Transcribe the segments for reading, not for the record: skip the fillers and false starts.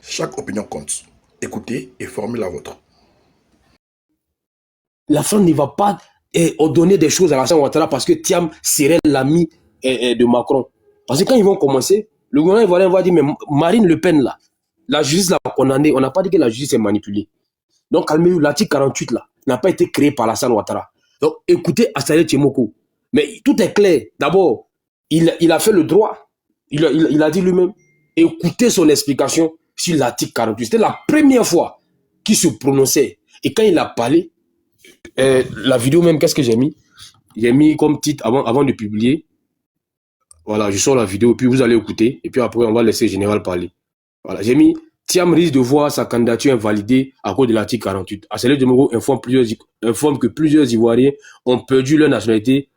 Chaque opinion compte. Écoutez et formez la vôtre. La France ne va pas ordonner des choses à Alassane Ouattara parce que Thiam serait l'ami de Macron. Parce que quand ils vont commencer, le gouvernement ivoirien va dire, mais Marine Le Pen, là, la justice l'a condamnée. On n'a pas dit que la justice est manipulée. Donc, calmez-vous, l'article 48, là, n'a pas été créé par Alassane Ouattara. Donc, écoutez Assalé Tchemoko. Mais tout est clair. D'abord, il a fait le droit. Il a dit lui-même. Écoutez son explication sur l'article 48. C'était la première fois qu'il se prononçait. Et quand il a parlé, la vidéo même, qu'est-ce que j'ai mis? J'ai mis comme titre avant de publier. Voilà, je sors la vidéo, puis vous allez écouter. Et puis après, on va laisser le général parler. Voilà, j'ai mis Thiam risque de voir sa candidature invalidée à cause de l'article 48. Assalé Tchemoko informe que plusieurs Ivoiriens ont perdu leur nationalité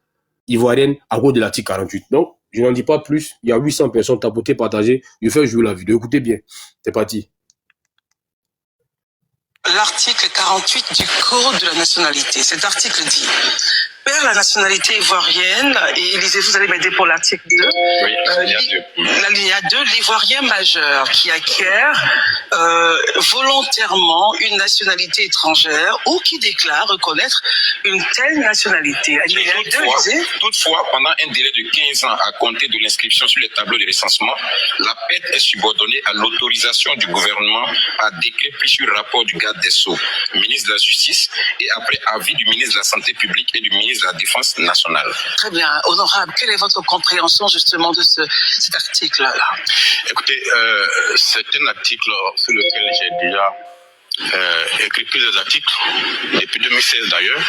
ivoirienne à cause de l'article 48. Donc, je n'en dis pas plus. Il y a 800 personnes tapotées, partagées. Je fais jouer la vidéo. Écoutez bien. C'est parti. L'article 48 du Code de la nationalité. Cet article dit: perd la nationalité ivoirienne, et Élisée, vous allez m'aider pour l'article 2. Oui, l'alinéa 2, l'Ivoirien majeur qui acquiert volontairement une nationalité étrangère ou qui déclare reconnaître une telle nationalité. Alinéa 2, toutefois, pendant un délai de 15 ans à compter de l'inscription sur les tableaux de recensement, la perte est subordonnée à l'autorisation du gouvernement par décret pris sur rapport du garde des Sceaux, ministre de la Justice, et après avis du ministre de la Santé publique et du ministre de la Défense nationale. Très bien. Honorable, quelle est votre compréhension justement de cet article-là? Écoutez, c'est un article sur lequel j'ai déjà écrit plusieurs articles, depuis 2016 d'ailleurs,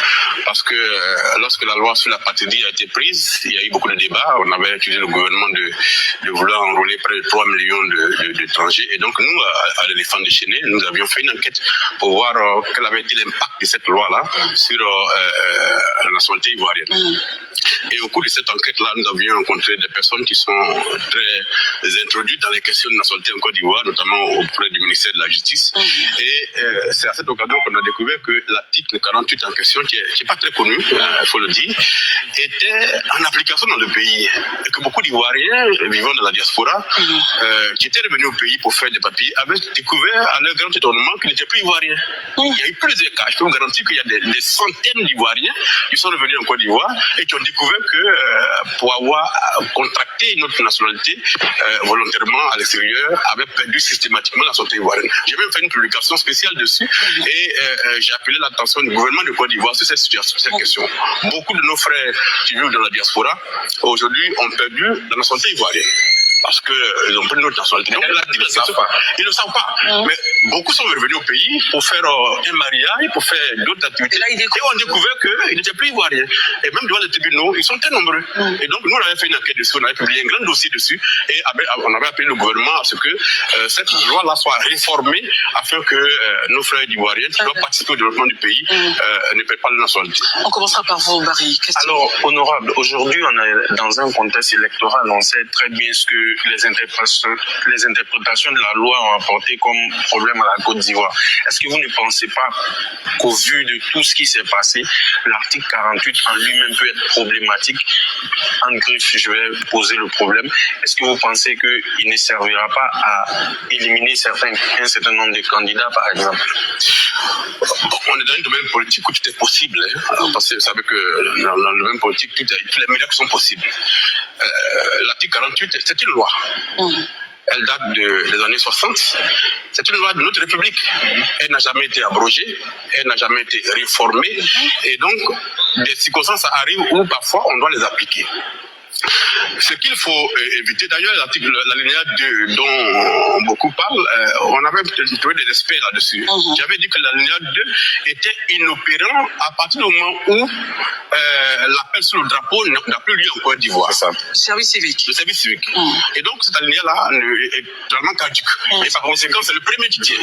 parce que lorsque la loi sur la patrie a été prise, il y a eu beaucoup de débats. On avait accusé le gouvernement de vouloir enrôler près de 3 millions d'étrangers. Et donc nous, à l'éléphant déchaîné, nous avions fait une enquête pour voir quel avait été l'impact de cette loi-là sur la nationalité ivoirienne. Et au cours de cette enquête-là, nous avions rencontré des personnes qui sont très introduites dans les questions de nationalité en Côte d'Ivoire, notamment auprès du ministère de la Justice. Et c'est à cette occasion qu'on a découvert que l'article 48 en question, qui n'est pas très connu, il faut le dire, était en application dans le pays. Et que beaucoup d'Ivoiriens vivant dans la diaspora, qui étaient revenus au pays pour faire des papiers, avaient découvert à leur grand étonnement qu'ils n'étaient plus Ivoiriens. Il y a eu plusieurs cas. Je peux vous garantir qu'il y a des centaines d'Ivoiriens qui sont revenus en Côte d'Ivoire et qui ont découvert que pour avoir contracté une autre nationalité volontairement à l'extérieur, avaient perdu systématiquement la nationalité ivoirienne. J'ai même fait une publication spéciale dessus et j'ai appelé l'attention du gouvernement de Côte d'Ivoire sur cette situation, sur cette question. Beaucoup de nos frères qui vivent dans la diaspora aujourd'hui ont perdu la nationalité ivoirienne. Parce qu'ils ont pris une autre nationalité. Donc, ils ne le savent pas. Mais beaucoup sont revenus au pays pour faire un mariage, pour faire d'autres activités. Et on a découvert qu'ils n'étaient plus ivoiriens. Et même devant les tribunaux, ils sont très nombreux. Et donc, nous, on avait fait une enquête dessus, on avait publié un grand dossier dessus. Et on avait appelé le gouvernement à ce que cette loi-là soit réformée afin que nos frères ivoiriens qui doivent participer au développement du pays ne perdent pas de nationalité. On commencera par vous, Barry. Alors, honorable, aujourd'hui, on est dans un contexte électoral. On sait très bien ce que les interprétations de la loi ont apporté comme problème à la Côte d'Ivoire. Est-ce que vous ne pensez pas qu'au vu de tout ce qui s'est passé, l'article 48 en lui-même peut être problématique? En griffe, je vais poser le problème. Est-ce que vous pensez qu'il ne servira pas à éliminer un certain nombre de candidats, par exemple? On est dans un domaine politique où tout est possible. Parce que vous savez que dans le domaine politique, tous les miracles sont possibles. L'article 48, c'est une loi. Elle date des années 60. C'est une loi de notre République. Elle n'a jamais été abrogée, elle n'a jamais été réformée. Et donc, des circonstances arrivent où parfois on doit les appliquer. Ce qu'il faut éviter, d'ailleurs, l'alinéa 2 dont beaucoup parlent, on avait trouvé des experts là-dessus. J'avais dit que l'alinéa 2 était inopérant à partir du moment où l'appel sur le drapeau n'a plus lieu en Côte d'Ivoire. Le service civique. Le service civique. Et donc, cet alinéa-là est totalement caduque. Et par conséquent, c'est le premier qui tient.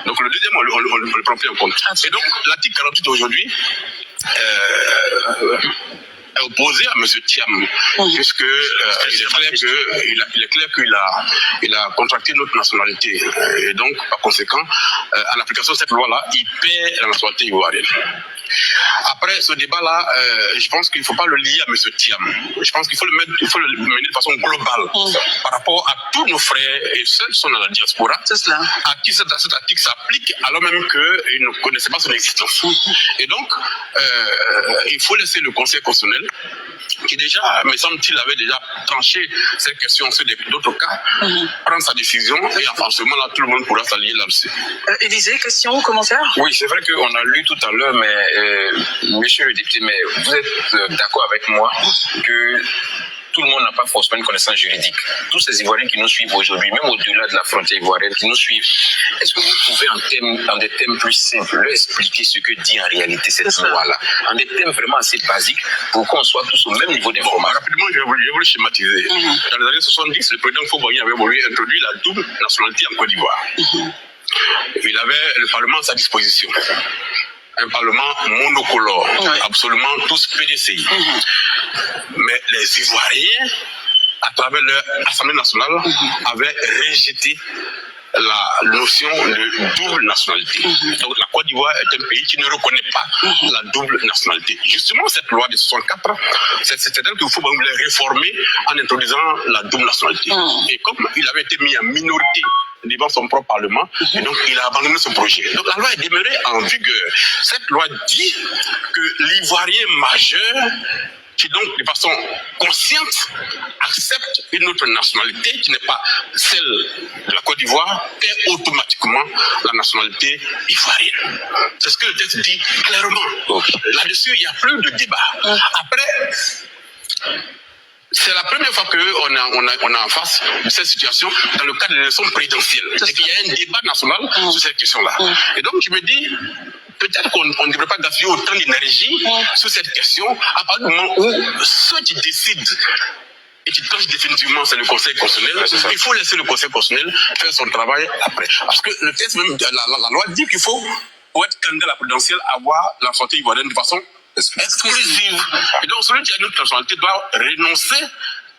Donc, le deuxième, on le prend plus en compte. Et donc, l'article 48 aujourd'hui, est opposé à M. Thiam, puisque il est clair qu'il a contracté notre nationalité. Et donc, par conséquent, en application de cette loi-là, il perd la nationalité ivoirienne. Après ce débat-là, je pense qu'il ne faut pas le lier à M. Thiam. Je pense qu'il faut le mener de façon globale par rapport à tous nos frères et ceux qui sont dans la diaspora, à qui cet article s'applique alors même qu'ils ne connaissaient pas son existence. Et donc, il faut laisser le Conseil constitutionnel, qui déjà, me semble-t-il, avait déjà tranché cette question sur d'autres cas, prendre sa décision et à ce moment-là, tout le monde pourra s'allier là-dessus. Élisée, question, commentaire? Oui, c'est vrai qu'on a lu tout à l'heure, mais monsieur le député, mais vous êtes d'accord avec moi que tout le monde n'a pas forcément une connaissance juridique. Tous ces Ivoiriens qui nous suivent aujourd'hui, même au-delà de la frontière ivoirienne, qui nous suivent, est-ce que vous pouvez, dans des thèmes plus simples, leur expliquer ce que dit en réalité cette loi-là, en des thèmes vraiment assez basiques, pour qu'on soit tous au même niveau d'information? Rapidement, je vais vous le schématiser. Dans les années 70, le président Fauboigny avait voulu introduire la double nationalité en Côte d'Ivoire. Il avait le Parlement à sa disposition. Un Parlement monocolore, absolument tous PDCI. Mais les Ivoiriens, à travers leur Assemblée nationale, avaient rejeté la notion de double nationalité. Donc la Côte d'Ivoire est un pays qui ne reconnaît pas la double nationalité. Justement, cette loi de 64, c'est elle qu'il faut réformer en introduisant la double nationalité. Et comme il avait été mis en minorité devant son propre Parlement, et donc il a abandonné son projet. Donc la loi est demeurée en vigueur. Cette loi dit que l'Ivoirien majeur, qui donc de façon consciente accepte une autre nationalité qui n'est pas celle de la Côte d'Ivoire, est automatiquement la nationalité ivoirienne. C'est ce que le texte dit clairement. Là-dessus, il n'y a plus de débat. Après, c'est la première fois qu'on est en face de cette situation dans le cadre de l'élection présidentielle. C'est qu'il y a un débat national sur cette question-là. Et donc, je me dis, peut-être qu'on ne devrait pas gaspiller autant d'énergie sur cette question à partir du moment où ceux qui décident et qui tranchent définitivement, c'est le Conseil constitutionnel. Il faut laisser le Conseil constitutionnel faire son travail après. Parce que le texte même, la loi dit qu'il faut, pour être candidat à la présidentielle, avoir la santé ivoirienne de façon exclusive. Et donc, celui qui a une autre nationalité doit renoncer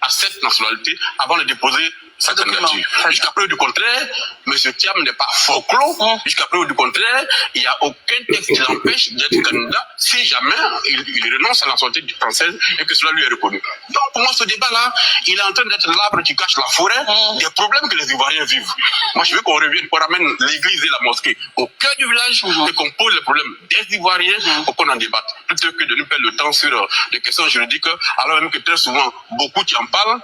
à cette nationalité avant de déposer sa candidature. Jusqu'à preuve du contraire, M. Thiam n'est pas folklore. Jusqu'à preuve du contraire, il n'y a aucun texte qui l'empêche d'être candidat si jamais il renonce à la nationalité française et que cela lui est reconnu. Donc, pour moi, ce débat-là, il est en train d'être l'arbre qui cache la forêt des problèmes que les Ivoiriens vivent. Moi, je veux qu'on revienne, qu'on ramène l'église et la mosquée au cœur du village et qu'on pose les problèmes des Ivoiriens pour qu'on en débatte. Plutôt que de nous perdre le temps sur des questions juridiques, alors même que très souvent, beaucoup qui en parlent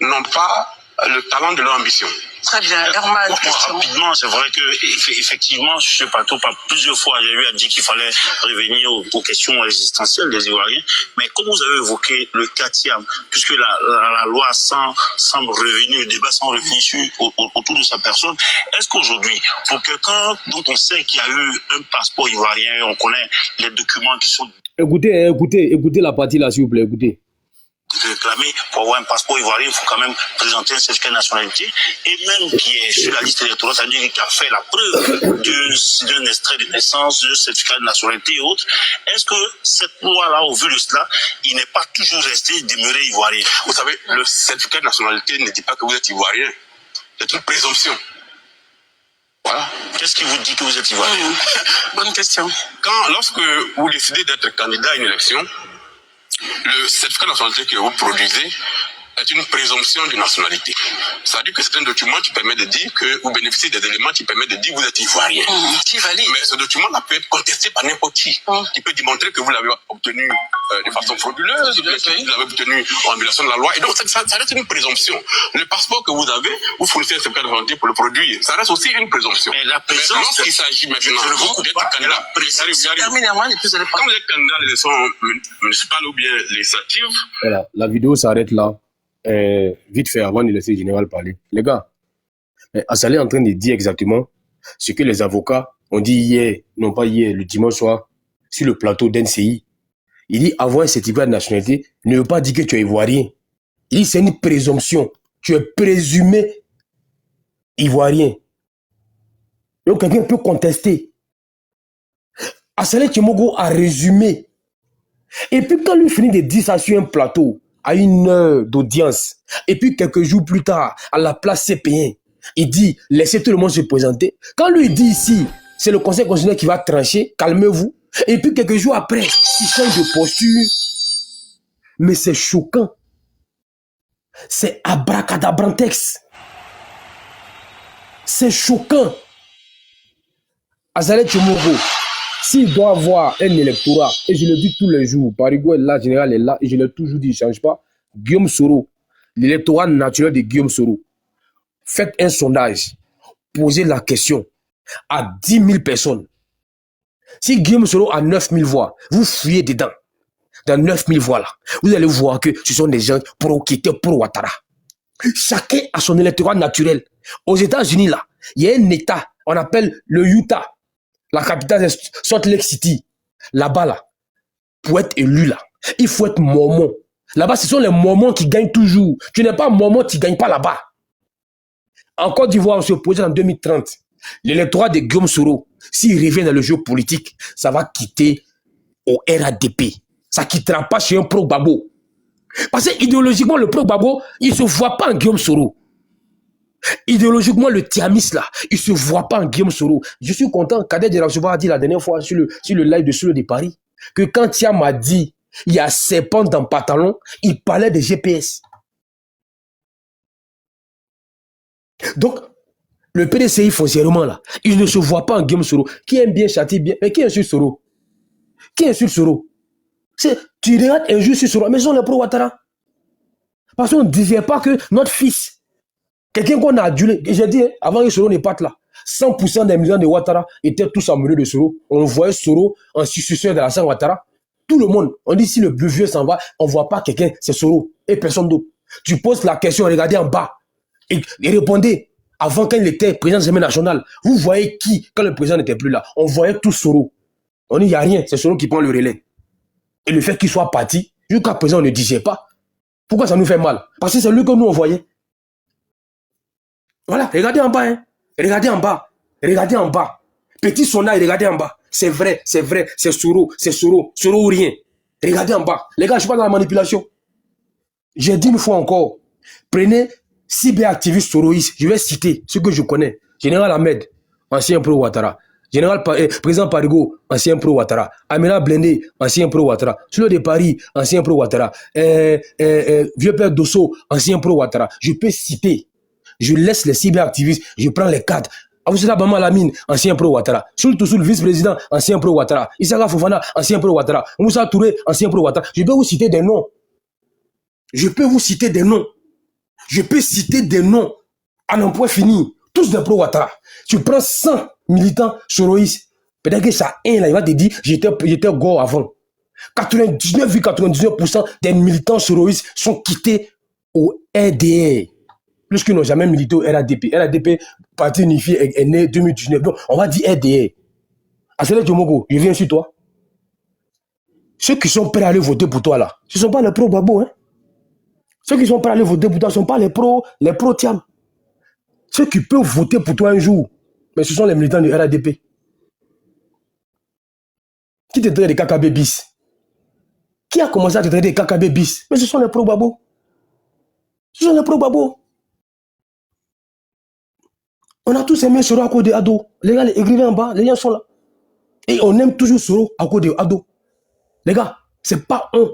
n'ont pas le talent de leur ambition. Très bien, Herman, question. Rapidement, c'est vrai que effectivement, sur ce plateau, par plusieurs fois, j'ai eu à dire qu'il fallait revenir aux questions existentielles des Ivoiriens. Mais comme vous avez évoqué le cas Thiam, puisque la loi semble revenir, le débat semble revenir autour de sa personne, est-ce qu'aujourd'hui, pour quelqu'un dont on sait qu'il y a eu un passeport ivoirien, on connaît les documents qui sont... Écoutez la partie là, s'il vous plaît, écoutez. Réclamer pour avoir un passeport ivoirien, il faut quand même présenter un certificat de nationalité, et même qui est sur la liste électorale, c'est-à-dire qui a fait la preuve d'un extrait de naissance, d'un certificat de nationalité et autres. Est-ce que cette loi-là, au vu de cela, il n'est pas toujours resté demeuré ivoirien? Vous savez, le certificat de nationalité ne dit pas que vous êtes ivoirien. C'est une présomption. Voilà. Qu'est-ce qui vous dit que vous êtes ivoirien? Bonne question. Lorsque vous décidez d'être candidat à une élection, le certificat de nationalité que vous produisez est une présomption de nationalité. C'est-à-dire que c'est un document qui permet de dire que vous bénéficiez des éléments qui permettent de dire que vous êtes ivoirien. Qui valide. Mais ce document-là peut être contesté par n'importe qui. Qui peut démontrer que vous l'avez obtenu de façon frauduleuse, que vous l'avez obtenu en violation de la loi. Et donc, ça reste une présomption. Le passeport que vous avez, vous fournissez un certificat de nationalité pour le produire. Ça reste aussi une présomption. Mais la présomption, lorsqu'il s'agit maintenant d'être candidat, Terminément, les plus quand vous êtes candidat à l'élection municipale ou bien législative. Voilà, la vidéo s'arrête là. Vite fait, avant de laisser le général parler. Les gars, Assalé est en train de dire exactement ce que les avocats ont dit hier, non pas hier, le dimanche soir, sur le plateau d'NCI. Il dit avoir un certificat de nationalité ne veut pas dire que tu es ivoirien. Il dit c'est une présomption. Tu es présumé ivoirien. Donc quelqu'un peut contester. Assalé Tchemogo a résumé. Et puis quand lui finit de dire ça sur un plateau, à 1 heure d'audience, et puis quelques jours plus tard, à la place CP1, il dit, laissez tout le monde se présenter. Quand lui dit ici, c'est le Conseil constitutionnel qui va trancher, calmez-vous. Et puis quelques jours après, il change de posture. Mais c'est choquant. C'est abracadabrantex. C'est choquant. Azaleh Tchomoko, s'il doit avoir un électorat, et je le dis tous les jours, Parigo est là, Général est là, et je l'ai toujours dit, il ne change pas, Guillaume Soro, l'électorat naturel de Guillaume Soro, faites un sondage, posez la question à 10 000 personnes. Si Guillaume Soro a 9 000 voix, vous fouillez dedans, dans 9 000 voix là, vous allez voir que ce sont des gens qui étaient pro Ouattara. Chacun a son électorat naturel. Aux États-Unis là, il y a un État, on appelle le Utah. La capitale de Salt Lake City. Là-bas, là, pour être élu, là, il faut être mormon. Là-bas, ce sont les mormons qui gagnent toujours. Tu n'es pas mormon, tu ne gagnes pas là-bas. En Côte d'Ivoire, on se projette en 2030. L'électorat de Guillaume Soro, s'il revient dans le jeu politique, ça va quitter au RADP. Ça ne quittera pas chez un pro-babo. Parce que idéologiquement, le pro-babo, il ne se voit pas en Guillaume Soro. Idéologiquement, le Tiamis là, il ne se voit pas en Guillaume Soro. Je suis content, Kader Djerabsouba a dit la dernière fois sur le live de Solo de Paris, que quand Tiam a dit il y a serpent dans le pantalon, il parlait de GPS. Donc, le PDCI foncièrement là, il ne se voit pas en Guillaume Soro. Qui aime bien châtie bien, mais qui insulte Soro? Qui insulte Soro? Tu regardes un juge sur Soro, mais ils sont les pro-Ouattara. Parce qu'on ne disait pas que notre fils, quelqu'un qu'on a adulé, j'ai dit, avant que Soro ne parte là, 100% des militants de Ouattara étaient tous amoureux de Soro. On voyait Soro en successeur de la sainte Ouattara. Tout le monde, on dit si le plus vieux s'en va, on ne voit pas quelqu'un, c'est Soro et personne d'autre. Tu poses la question, regardez en bas et répondez. Avant quand il était président de l'Assemblée nationale, vous voyez qui, quand le président n'était plus là, on voyait tout Soro. On dit, il n'y a rien, c'est Soro qui prend le relais. Et le fait qu'il soit parti, jusqu'à présent, on ne disait pas. Pourquoi ça nous fait mal? Parce que c'est lui que nous on voyait. Voilà, regardez en bas, hein. Regardez en bas. Regardez en bas. Petit sondage, regardez en bas. C'est vrai, c'est Soro, Soro ou rien. Regardez en bas. Les gars, je ne suis pas dans la manipulation. J'ai dit une fois encore, prenez cyberactiviste soroïste. Je vais citer ceux que je connais. Général Ahmed, ancien pro-Ouattara. Président Parigo, ancien pro-Ouattara. Amina Blendé, ancien pro-Ouattara. Solo de Paris, ancien pro-Ouattara. Vieux Père Dosso, ancien pro-Ouattara. Je peux citer. Je laisse les cyberactivistes, je prends les cadres. Aboussela Bama Lamine, ancien pro-Ouattara. Soul Toussoul, vice-président, ancien pro-Ouattara. Issaka Fofana, ancien pro-Ouattara. Moussa Touré, ancien pro-Ouattara. Je peux vous citer des noms. Je peux vous citer des noms. Je peux citer des noms à n'en point fini. Tous des pro-Ouattara. Tu prends 100 militants soroïstes. Peut-être que ça, un là, il va te dire, j'étais go avant. 99,99% des militants soroïstes sont quittés au RDR. Plus qu'ils n'ont jamais milité au RADP. RADP, parti unifié, est né 2019. Donc, on va dire RDR. Azaleh Tchomoko, je viens sur toi. Ceux qui sont prêts à aller voter pour toi, là, ce ne sont pas les pro-babo, hein. Ceux qui sont prêts à aller voter pour toi ne sont pas les pro-Tiam. Ceux qui peuvent voter pour toi un jour, mais ce sont les militants du RADP. Qui te traite de KKB bis? Qui a commencé à te traiter de KKB bis? Mais ce sont les pro-babo. Ce sont les pro-babo. On a tous aimé Soro à cause de Ado. Les gars, les écrivains en bas, les gens sont là. Et on aime toujours Soro à cause de Ado. Les gars, c'est pas un.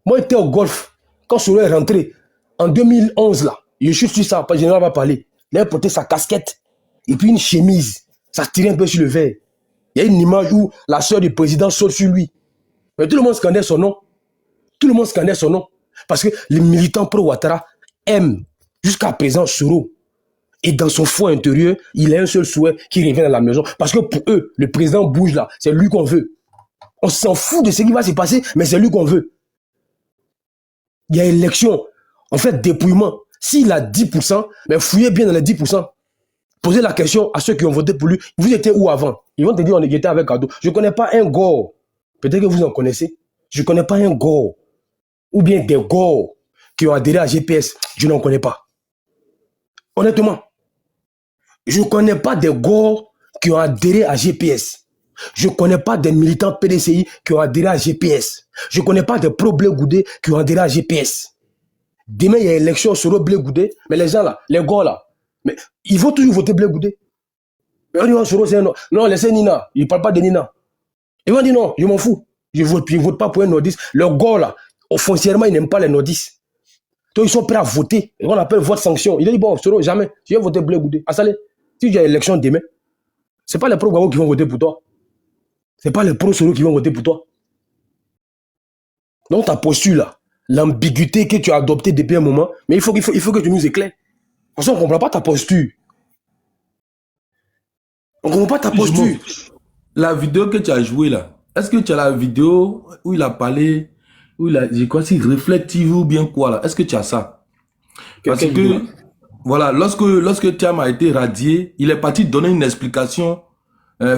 Moi, j'étais au golf. Quand Soro est rentré, en 2011, là, je suis sur ça, le général va parler. Il a porté sa casquette et puis une chemise. Ça tirait un peu sur le verre. Il y a une image où la soeur du président saute sur lui. Mais tout le monde scandait son nom. Tout le monde scandait son nom. Parce que les militants pro-Ouattara aiment jusqu'à présent Soro. Et dans son fond intérieur, il a un seul souhait qui revient à la maison. Parce que pour eux, le président bouge là. C'est lui qu'on veut. On s'en fout de ce qui va se passer, mais c'est lui qu'on veut. Il y a élection. En fait, dépouillement. S'il a 10%, mais fouillez bien dans les 10%. Posez la question à ceux qui ont voté pour lui. Vous étiez où avant? Ils vont te dire on était avec Ado. Je ne connais pas un gore. Peut-être que vous en connaissez. Je ne connais pas un gore. Ou bien des gore qui ont adhéré à GPS. Je n'en connais pas. Honnêtement. Je ne connais pas des gore qui ont adhéré à GPS. Je ne connais pas des militants PDCI qui ont adhéré à GPS. Je ne connais pas des pro-Blé Goudé qui ont adhéré à GPS. Demain, il y a élection sur Blé Goudé. Mais les gens là, les gars là, mais ils vont toujours voter Blé Goudé. Mais on dit, Soro, c'est un nom. Non, laissez Nina. Il ne parle pas de Nina. Ils vont dire non, je m'en fous. Je ne vote pas pour un nordiste. Leur gars, là, foncièrement, ils n'aiment pas les nordistes. Donc, ils sont prêts à voter. On appelle vote sanction. Il a dit, bon, Soro, jamais. Je vais voter Blé Goudé. Assalé, si il y a élection demain, ce n'est pas les pro-Gabo qui vont voter pour toi. Ce n'est pas les pro-Soro qui vont voter pour toi. Donc, ta posture, là, l'ambiguïté que tu as adoptée depuis un moment, mais il faut que tu nous éclaires. Parce qu'on ne comprend pas ta posture. On ne comprend pas ta posture. La vidéo que tu as jouée là, est-ce que tu as la vidéo où il a parlé, où il a, je crois, si réflective ou bien quoi là? Est-ce que tu as ça? Parce que, voilà, lorsque Thiam a été radié, il est parti donner une explication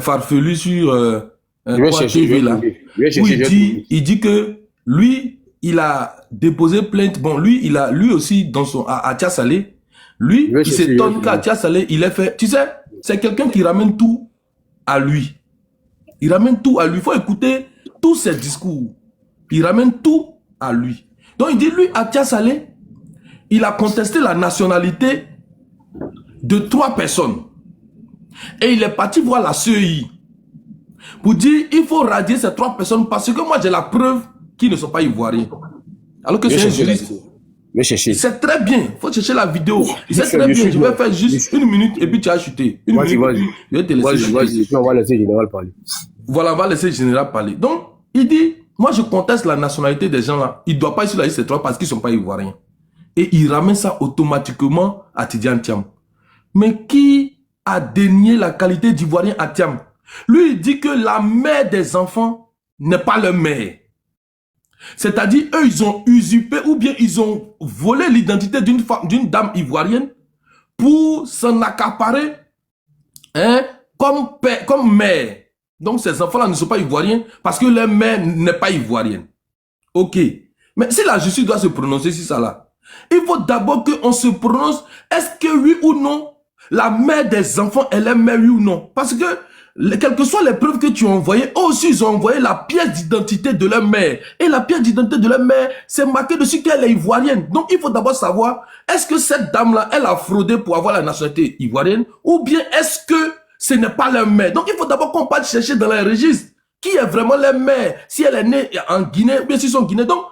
farfelue sur quoi, TV là, où il dit que lui, il a déposé plainte. Bon, lui aussi dans son à Tia Salé, lui, il s'étonne qu'à Tia Salé, il est fait. Tu sais, c'est quelqu'un qui ramène tout à lui. Il ramène tout à lui. Il faut écouter tous ses discours. Il ramène tout à lui. Donc il dit, lui, à Tia Salé, il a contesté la nationalité de 3 personnes. Et il est parti voir la CEI pour dire, il faut radier ces 3 personnes parce que moi, j'ai la preuve qu'ils ne sont pas ivoiriens. Alors que c'est un juriste. C'est très bien. Il faut chercher la vidéo. C'est très bien. Je vais faire juste 1 minute et puis tu as chuté. Une minute. Je vais te laisser. On va laisser le général parler. Voilà, on va laisser le général parler. Donc, il dit, moi je conteste la nationalité des gens là. Il ne doit pas être sur la liste des 3 parce qu'ils ne sont pas ivoiriens. Et il ramène ça automatiquement à Tidiane Thiam. Mais qui a dénié la qualité d'ivoirien à Thiam? Lui, il dit que la mère des enfants n'est pas leur mère. C'est-à-dire, eux, ils ont usurpé ou bien ils ont volé l'identité d'une dame ivoirienne pour s'en accaparer comme mère. Donc, ces enfants-là ne sont pas ivoiriens parce que leur mère n'est pas ivoirienne. Ok. Mais si la justice doit se prononcer sur ça là, il faut d'abord qu'on se prononce, est-ce que oui ou non, la mère des enfants, elle est mère, oui ou non? Parce que, quelles que soient les preuves que tu as envoyées, eux aussi, ils ont envoyé la pièce d'identité de leur mère. Et la pièce d'identité de leur mère, c'est marqué dessus qu'elle est ivoirienne. Donc, il faut d'abord savoir, est-ce que cette dame-là, elle a fraudé pour avoir la nationalité ivoirienne? Ou bien est-ce que ce n'est pas leur mère? Donc, il faut d'abord qu'on parte chercher dans les registres qui est vraiment leur mère. Si elle est née en Guinée, ou bien s'ils sont Guinéens. Donc,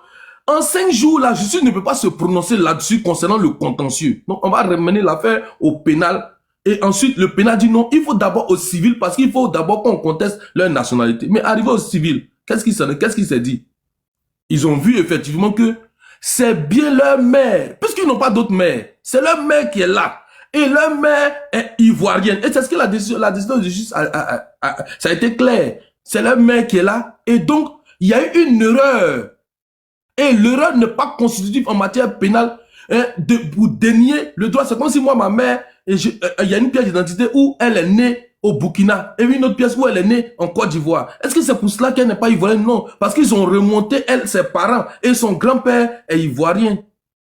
en 5 jours, la justice ne peut pas se prononcer là-dessus concernant le contentieux. Donc, on va ramener l'affaire au pénal. Et ensuite, le pénal dit non, il faut d'abord au civil parce qu'il faut d'abord qu'on conteste leur nationalité. Mais arrivé au civil, qu'est-ce qui s'est dit? Ils ont vu effectivement que c'est bien leur mère, puisqu'ils n'ont pas d'autre mère. C'est leur mère qui est là. Et leur mère est ivoirienne. Et c'est ce que la décision de justice ça a été clair. C'est leur mère qui est là. Et donc, il y a eu une erreur. Et l'erreur n'est pas constitutive en matière pénale pour dénier le droit. C'est comme si moi, ma mère, il y a une pièce d'identité où elle est née au Burkina et une autre pièce où elle est née en Côte d'Ivoire. Est-ce que c'est pour cela qu'elle n'est pas ivoirienne? Non, parce qu'ils ont remonté, ses parents et son grand-père est ivoirien.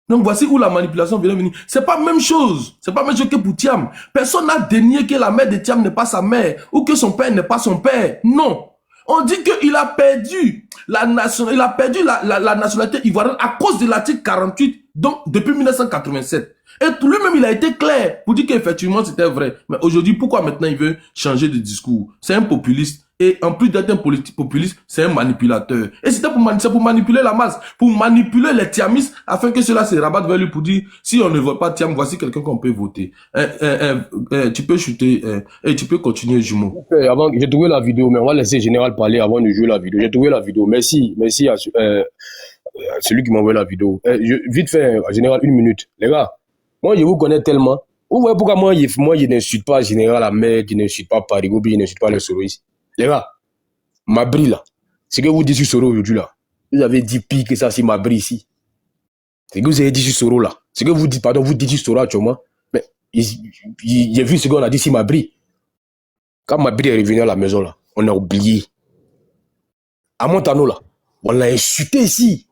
Donc voici où la manipulation vient venir. C'est pas la même chose. C'est pas la même chose que pour Thiam. Personne n'a dénié que la mère de Thiam n'est pas sa mère ou que son père n'est pas son père. Non. On dit qu'il a perdu la nationalité ivoirienne à cause de l'article 48, donc depuis 1987. Et lui-même, il a été clair pour dire qu'effectivement, c'était vrai. Mais aujourd'hui, pourquoi maintenant il veut changer de discours? C'est un populiste. Et en plus d'être un populiste, c'est un manipulateur. Et c'était pour manipuler la masse, pour manipuler les Thiamistes, afin que cela se rabatte vers lui pour dire, si on ne vote pas Thiam, voici quelqu'un qu'on peut voter. Tu peux chuter, et tu peux continuer, jumeau. Avant, j'ai trouvé la vidéo, mais on va laisser le général parler avant de jouer la vidéo. J'ai trouvé la vidéo. Merci à celui qui m'a envoyé la vidéo. Vite fait, général, 1 minute. Les gars, moi, je vous connais tellement. Vous voyez pourquoi moi, je n'insulte pas général Ahmed, je n'insulte pas Parigo, je n'insulte pas les Soroïs. Les gars, Mabri là, ce que vous dites sur Soro aujourd'hui là, vous avez dit pire que ça sur Mabri ici. Ce que vous avez dit sur Soro là, ce que vous dites, pardon, vous dites sur Soro actuellement, mais j'ai vu ce qu'on a dit sur Mabri. Quand Mabri est revenu à la maison là, on a oublié. À Montano là, on l'a insulté ici.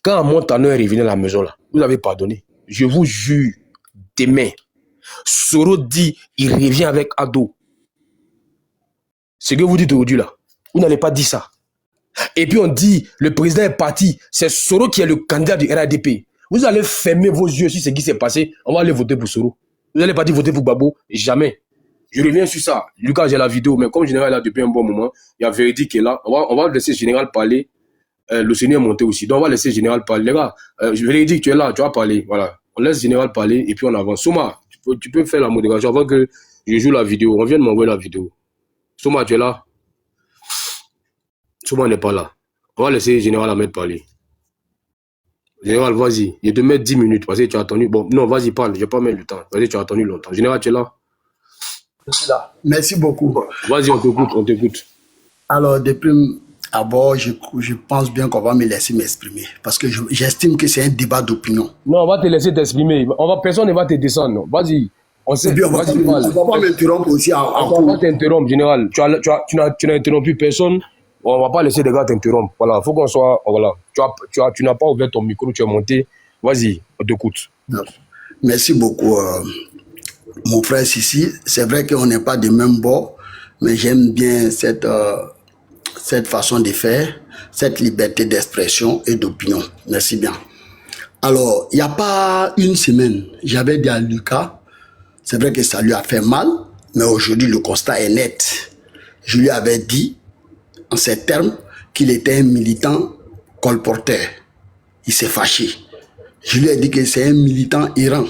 Quand Montano est revenu à la maison là, vous avez pardonné. Je vous jure, demain, Soro dit, il revient avec Ado. Ce que vous dites aujourd'hui là, vous n'allez pas dire ça. Et puis on dit, le président est parti, c'est Soro qui est le candidat du RADP. Vous allez fermer vos yeux sur ce qui s'est passé, on va aller voter pour Soro. Vous n'allez pas dire voter pour Gbagbo, jamais. Je reviens sur ça. Lucas, j'ai la vidéo, mais comme Général est là depuis un bon moment, il y a Véridique qui est là. On va laisser Général parler. Le Seigneur est monté aussi. Donc, on va laisser Général parler. Les gars, Véridique, tu es là, tu vas parler. Voilà. On laisse Général parler et puis on avance. Souma, tu peux faire la modération avant que je joue la vidéo. On vient de m'envoyer la vidéo. Souma, tu es là? Souma n'est pas là. On va laisser Général Ahmed parler. Général, vas-y. Je te mets 10 minutes parce que tu as attendu. Bon, non, vas-y, parle. Je vais pas mettre le temps. Vas-y, tu as attendu longtemps. Général, tu es là? Je suis là. Merci beaucoup. Vas-y, on t'écoute. Alors, depuis d'abord, je pense bien qu'on va me laisser m'exprimer parce que j'estime que c'est un débat d'opinion. Non, on va te laisser t'exprimer. Personne ne va te descendre. Non. Vas-y. On sait. On va pas m'interrompre aussi. On va t'interrompre, Général. Tu n'as interrompu personne. On va pas laisser des gars t'interrompre. Voilà, faut qu'on soit. Voilà. Tu n'as pas ouvert ton micro, tu es monté. Vas-y, on t'écoute. Merci beaucoup, mon frère Sissi. C'est vrai qu'on n'est pas des mêmes bords, mais j'aime bien cette façon de faire, cette liberté d'expression et d'opinion. Merci bien. Alors, il n'y a pas une semaine, j'avais dit à Lucas, c'est vrai que ça lui a fait mal, mais aujourd'hui, le constat est net. Je lui avais dit, en ces termes, qu'il était un militant colporteur. Il s'est fâché. Je lui ai dit que c'est un militant errant.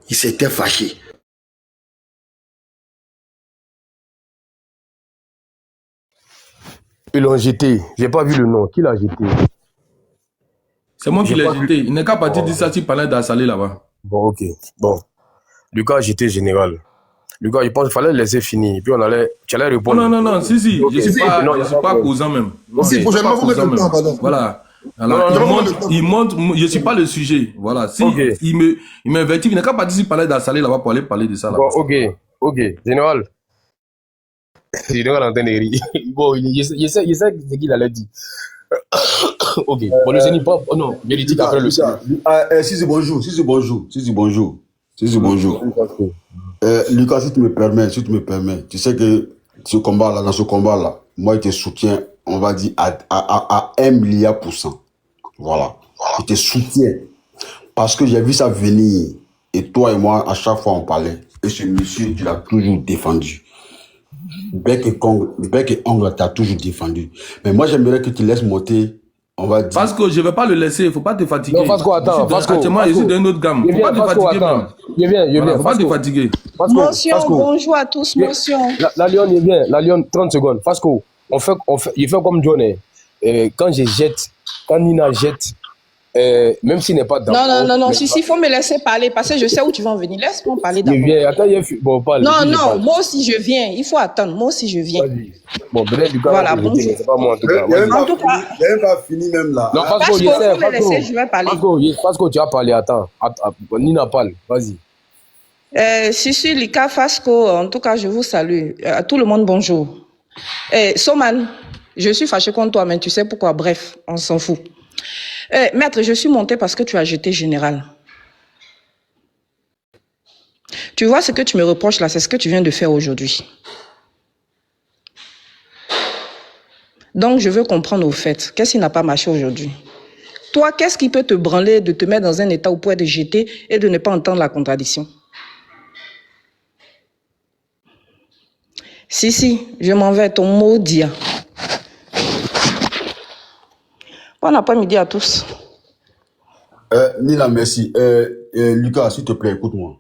Il s'était fâché. Ils l'ont jeté. J'ai pas vu le nom. Qui l'a jeté? C'est moi qui l'ai jeté. Il n'est qu'à partir de ça, tu parlais d'Assalé là-bas. Bon, ok. Bon. Lucas a jeté Général. Lucas, je pense qu'il fallait le laisser finir. Puis tu allais répondre. Non, si. Okay. Je ne suis pas causant même. Non, si, prochainement, vous mettez le temps, pardon. Voilà. Alors, il montre, je ne suis pas le sujet. Voilà. Si okay. il m'invite, il n'est qu'à partir de parler d'Assalé là-bas pour aller parler de ça là-bas. Bon, ok. Général. Général entend des rires. Bon, il sait ce qu'il allait dire. Ok. Bon, le Zénith, non, véridique après le Zénith. Si, bonjour. Lucas, si tu me permets, tu sais que dans ce combat-là, moi, je te soutiens, on va dire, à 1 milliard %. Voilà. Je te soutiens. Parce que j'ai vu ça venir. Et toi et moi, à chaque fois, on parlait. Et ce monsieur, tu l'as toujours défendu. Bec et ongle, t'as toujours défendu. Mais moi, j'aimerais que tu laisses monter. On va dire. Parce que je ne vais pas le laisser, il ne faut pas te fatiguer. Non, Fasco, attends. Actuellement, je suis d'un autre gamme. Il ne faut pas te fatiguer, même. Il ne faut pas te fatiguer. Motion, bonjour à tous, motion. La Lyon, il vient. La Lyon, 30 secondes. Fasco, il fait comme John. Quand Nina jette, même s'il n'est pas d'accord. Non, si, il faut me laisser parler parce que je sais où tu vas en venir. Laisse-moi parler d'abord. Bon, parle. Non, moi aussi je viens. Il faut attendre. Moi aussi je viens. Bon, peut-être Lucas. Voilà, bonjour. C'est pas moi en tout cas. En tout cas. Il n'a même pas fini même là. Non, Fasco, il faut me laisser, je vais parler. Fasco, tu as parlé. Attends. Nina parle. Vas-y. Sissi, Lika, Fasco, en tout cas, je vous salue. À tout le monde, bonjour. Soman, je suis fâché contre toi, mais tu sais pourquoi. Bref, on s'en fout. Maître, je suis monté parce que tu as jeté Général. Tu vois ce que tu me reproches là, c'est ce que tu viens de faire aujourd'hui. Donc, je veux comprendre au fait, qu'est-ce qui n'a pas marché aujourd'hui? Toi, qu'est-ce qui peut te branler de te mettre dans un état où tu pourrais te jeter et de ne pas entendre la contradiction? Si, je m'en vais, ton mot dire. Bon après-midi à tous. Nina, merci. Lucas, s'il te plaît, écoute-moi.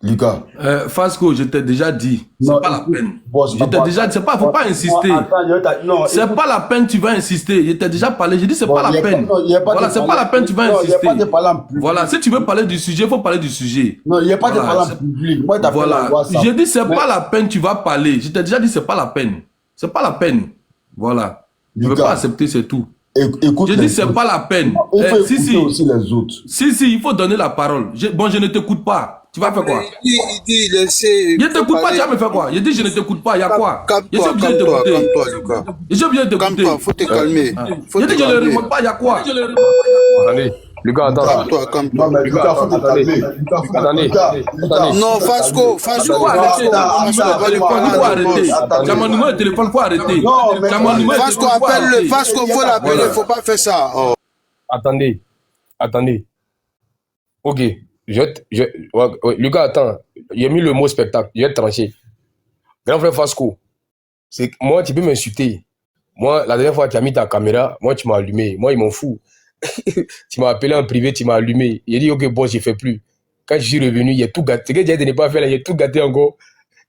Lucas. Fasco, je t'ai déjà dit, c'est pas la peine. Bon, je t'ai déjà dit, faut pas insister. C'est pas la peine, tu vas insister. Je t'ai déjà parlé, j'ai dit, c'est pas la peine. Voilà, c'est pas la peine, tu vas insister. Voilà, si tu veux parler du sujet, il faut parler du sujet. Non, il n'y a pas de parler en public. Voilà, j'ai dit, c'est pas la peine, tu vas parler. Je t'ai déjà dit, c'est pas la peine. C'est pas la peine. Voilà. Je veux pas accepter, c'est tout. Je dis c'est pas la peine. Si. Aussi les autres. Si, il faut donner la parole. Je ne t'écoute pas. Tu vas faire quoi? Il dit laissez. Je ne t'écoute pas, tu vas me faire quoi? Je dis je ne t'écoute pas, il y a quoi? Calme-toi, Lucas. Je suis obligé de t'écouter. Calme-toi, faut te calmer. Je dis je ne le remonte pas, il y a quoi? Attendez. Lucas, attends. Calme-toi. Lucas, faut te calmer. Attendez. Non, Fasco, arrêtez. Tu as mon numéro de téléphone, faut arrêter. Fasco, appelle-le. Fasco, faut l'appeler, faut pas faire ça. Attendez. Ok. Lucas, attends. J'ai mis le mot spectacle. Je vais te trancher. Grand frère Fasco, moi, tu peux m'insulter. Moi, la dernière fois, tu as mis ta caméra, moi, tu m'as allumé. Moi, ils m'en fous. Tu m'as appelé en privé, tu m'as allumé. Il a dit, ok, bon, je ne fais plus. Quand je suis revenu, il y a tout gâté. Ce que j'ai dit de ne pas faire, là, il y a tout gâté encore.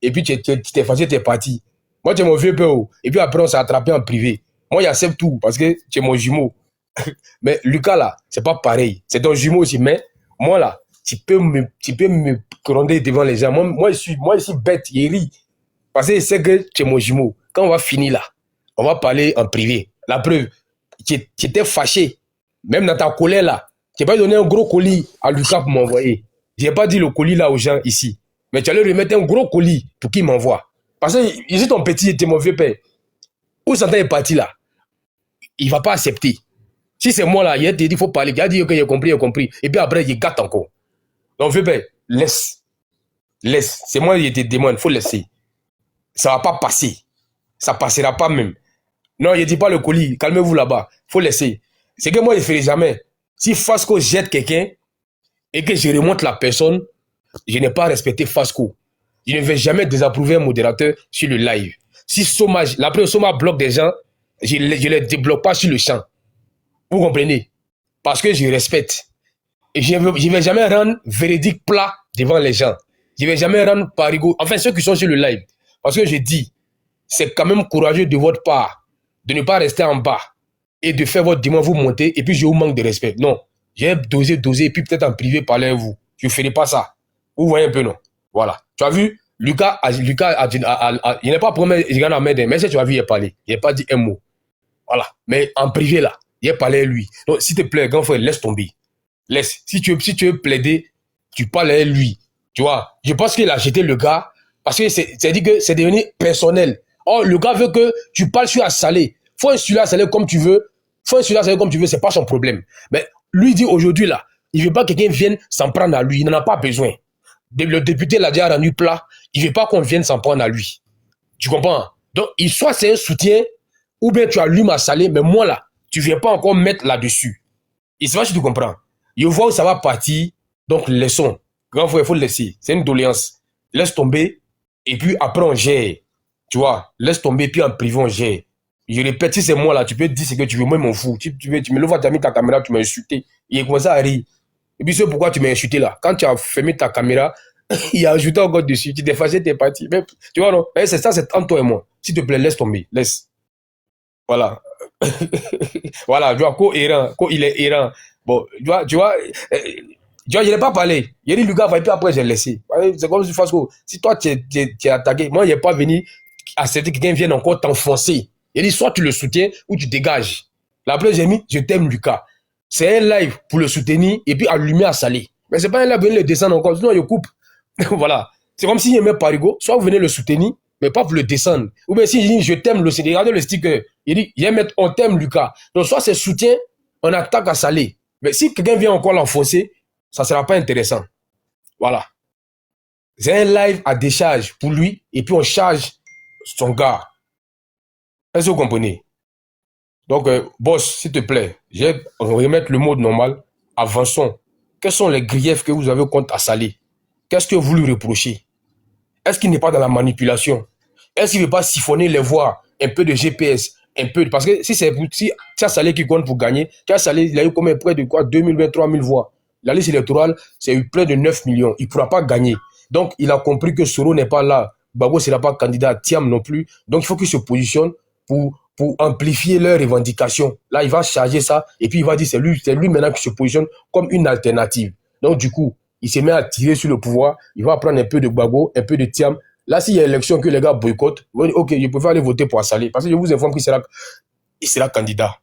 Et puis, tu t'es fâché, tu es parti. Moi, tu es mon vieux père. Et puis après, on s'est attrapé en privé. Moi, j'accepte tout parce que tu es mon jumeau. Mais Lucas, là, c'est pas pareil. C'est ton jumeau aussi. Mais moi, là, tu peux me gronder devant les gens. Moi, je suis bête. Il rit. Parce que c'est que tu es mon jumeau. Quand on va finir là, on va parler en privé. La preuve, tu étais fâché. Même dans ta colère là, tu n'as pas donné un gros colis à Lucas pour m'envoyer. Je n'ai pas dit le colis là aux gens ici. Mais tu allais lui mettre un gros colis pour qu'il m'envoie. Parce que ici, ton petit était mon vieux père. Où Santa est parti là, il ne va pas accepter. Si c'est moi là, il a dit qu'il faut parler. Il a dit que j'ai compris, j'ai compris. Et puis après, il gâte encore. Donc, vieux père, laisse. Laisse. C'est moi qui te demande, il faut laisser. Ça ne va pas passer. Ça ne passera pas même. Non, il ne dit pas le colis. Calmez-vous là-bas. Il faut laisser. C'est que moi, je ne ferai jamais. Si Fasco jette quelqu'un et que je remonte la personne, je n'ai pas respecté Fasco. Je ne vais jamais désapprouver un modérateur sur le live. Si Soma bloque des gens, je ne les débloque pas sur le champ. Vous comprenez? Parce que je respecte. Et je ne vais jamais rendre véridique plat devant les gens. Je ne vais jamais rendre parigo. Enfin, ceux qui sont sur le live. Parce que je dis, c'est quand même courageux de votre part de ne pas rester en bas et de faire votre demande, vous monter, et puis je vous manque de respect. Non. J'ai dosé, et puis peut-être en privé parler à vous. Je ne ferai pas ça. Vous voyez un peu, non? Voilà. Tu as vu? Lucas il n'est pas promis, il regarde la main, mais si tu as vu, il a parlé. Il n'a pas dit un mot. Voilà. Mais en privé, là, il a parlé à lui. Donc, s'il te plaît, grand frère, laisse tomber. Laisse. Si tu veux plaider, tu parles à lui. Tu vois? Je pense qu'il a jeté le gars parce que c'est-à-dire que c'est devenu personnel. Oh, le gars veut que tu parles sur Assalé. Faut insulter Assalé comme tu veux. C'est pas son problème. Mais lui dit aujourd'hui, là, il veut pas que quelqu'un vienne s'en prendre à lui. Il n'en a pas besoin. Le député l'a déjà rendu plat. Il veut pas qu'on vienne s'en prendre à lui. Tu comprends? Donc, soit c'est un soutien, ou bien tu allumes Assalé, mais moi, là, tu viens pas encore mettre là-dessus. Et c'est pas si tu comprends. Je vois où ça va partir. Donc, laissons. Grand frère, il faut le laisser. C'est une doléance. Laisse tomber. Et puis, après, on gère. Tu vois, laisse tomber, puis en privé, on gère. Je répète, si c'est moi là, tu peux dire ce que tu veux, moi, je m'en fous. Tu me le vois, tu as mis ta caméra, tu m'as insulté. Il commence à rire. Et puis, c'est pourquoi tu m'as insulté là. Quand tu as fermé ta caméra, il a ajouté encore dessus. Tu t'es fâché, tu es parti. Mais, tu vois, non? Mais c'est ça, c'est entre toi et moi. S'il te plaît, laisse tomber. Laisse. Voilà. Voilà, tu vois, il est errant. Bon, tu vois, je n'ai pas parlé. Il a dit, Lucas, et puis après, j'ai laissé. C'est comme si Fasco, si toi, tu es attaqué, moi, il n'est pas venu accepter que quelqu'un vienne encore t'enfoncer. Il a dit, soit tu le soutiens ou tu dégages. La preuve, j'ai mis, je t'aime, Lucas. C'est un live pour le soutenir et puis allumer à saler. Mais ce n'est pas un live pour venir le descendre encore. Sinon, je coupe. Voilà. C'est comme s'il aimait Parigo, soit vous venez le soutenir, mais pas pour le descendre. Ou bien s'il dit, je t'aime, regardez le sticker. Il dit, il aime on t'aime, Lucas. Donc, soit c'est soutien, on attaque à saler. Mais si quelqu'un vient encore l'enfoncer, ça ne sera pas intéressant. Voilà. C'est un live à décharge pour lui et puis on charge son gars. Est-ce que vous comprenez? Donc, boss, s'il te plaît, on va remettre le mode normal. Avançons. Quels sont les griefs que vous avez contre Assalé? Qu'est-ce que vous lui reprochez? Est-ce qu'il n'est pas dans la manipulation? Est-ce qu'il ne veut pas siphonner les voix? Un peu de GPS, un peu. Parce que si c'est Assalé qui compte pour gagner, Assalé, il a eu combien? Près de quoi? 2000, 23 000 voix. La liste électorale, c'est eu près de 9 millions. Il ne pourra pas gagner. Donc, il a compris que Soro n'est pas là. Babo ne sera pas candidat, Thiam non plus. Donc, il faut qu'il se positionne pour amplifier leurs revendications. Là, il va charger ça et puis il va dire c'est lui maintenant qui se positionne comme une alternative. Donc, du coup, il se met à tirer sur le pouvoir. Il va prendre un peu de Babo, un peu de Thiam. Là, s'il y a élection que les gars boycottent, ils vont dire, OK, je préfère aller voter pour Assalé. Parce que je vous informe qu'il sera candidat.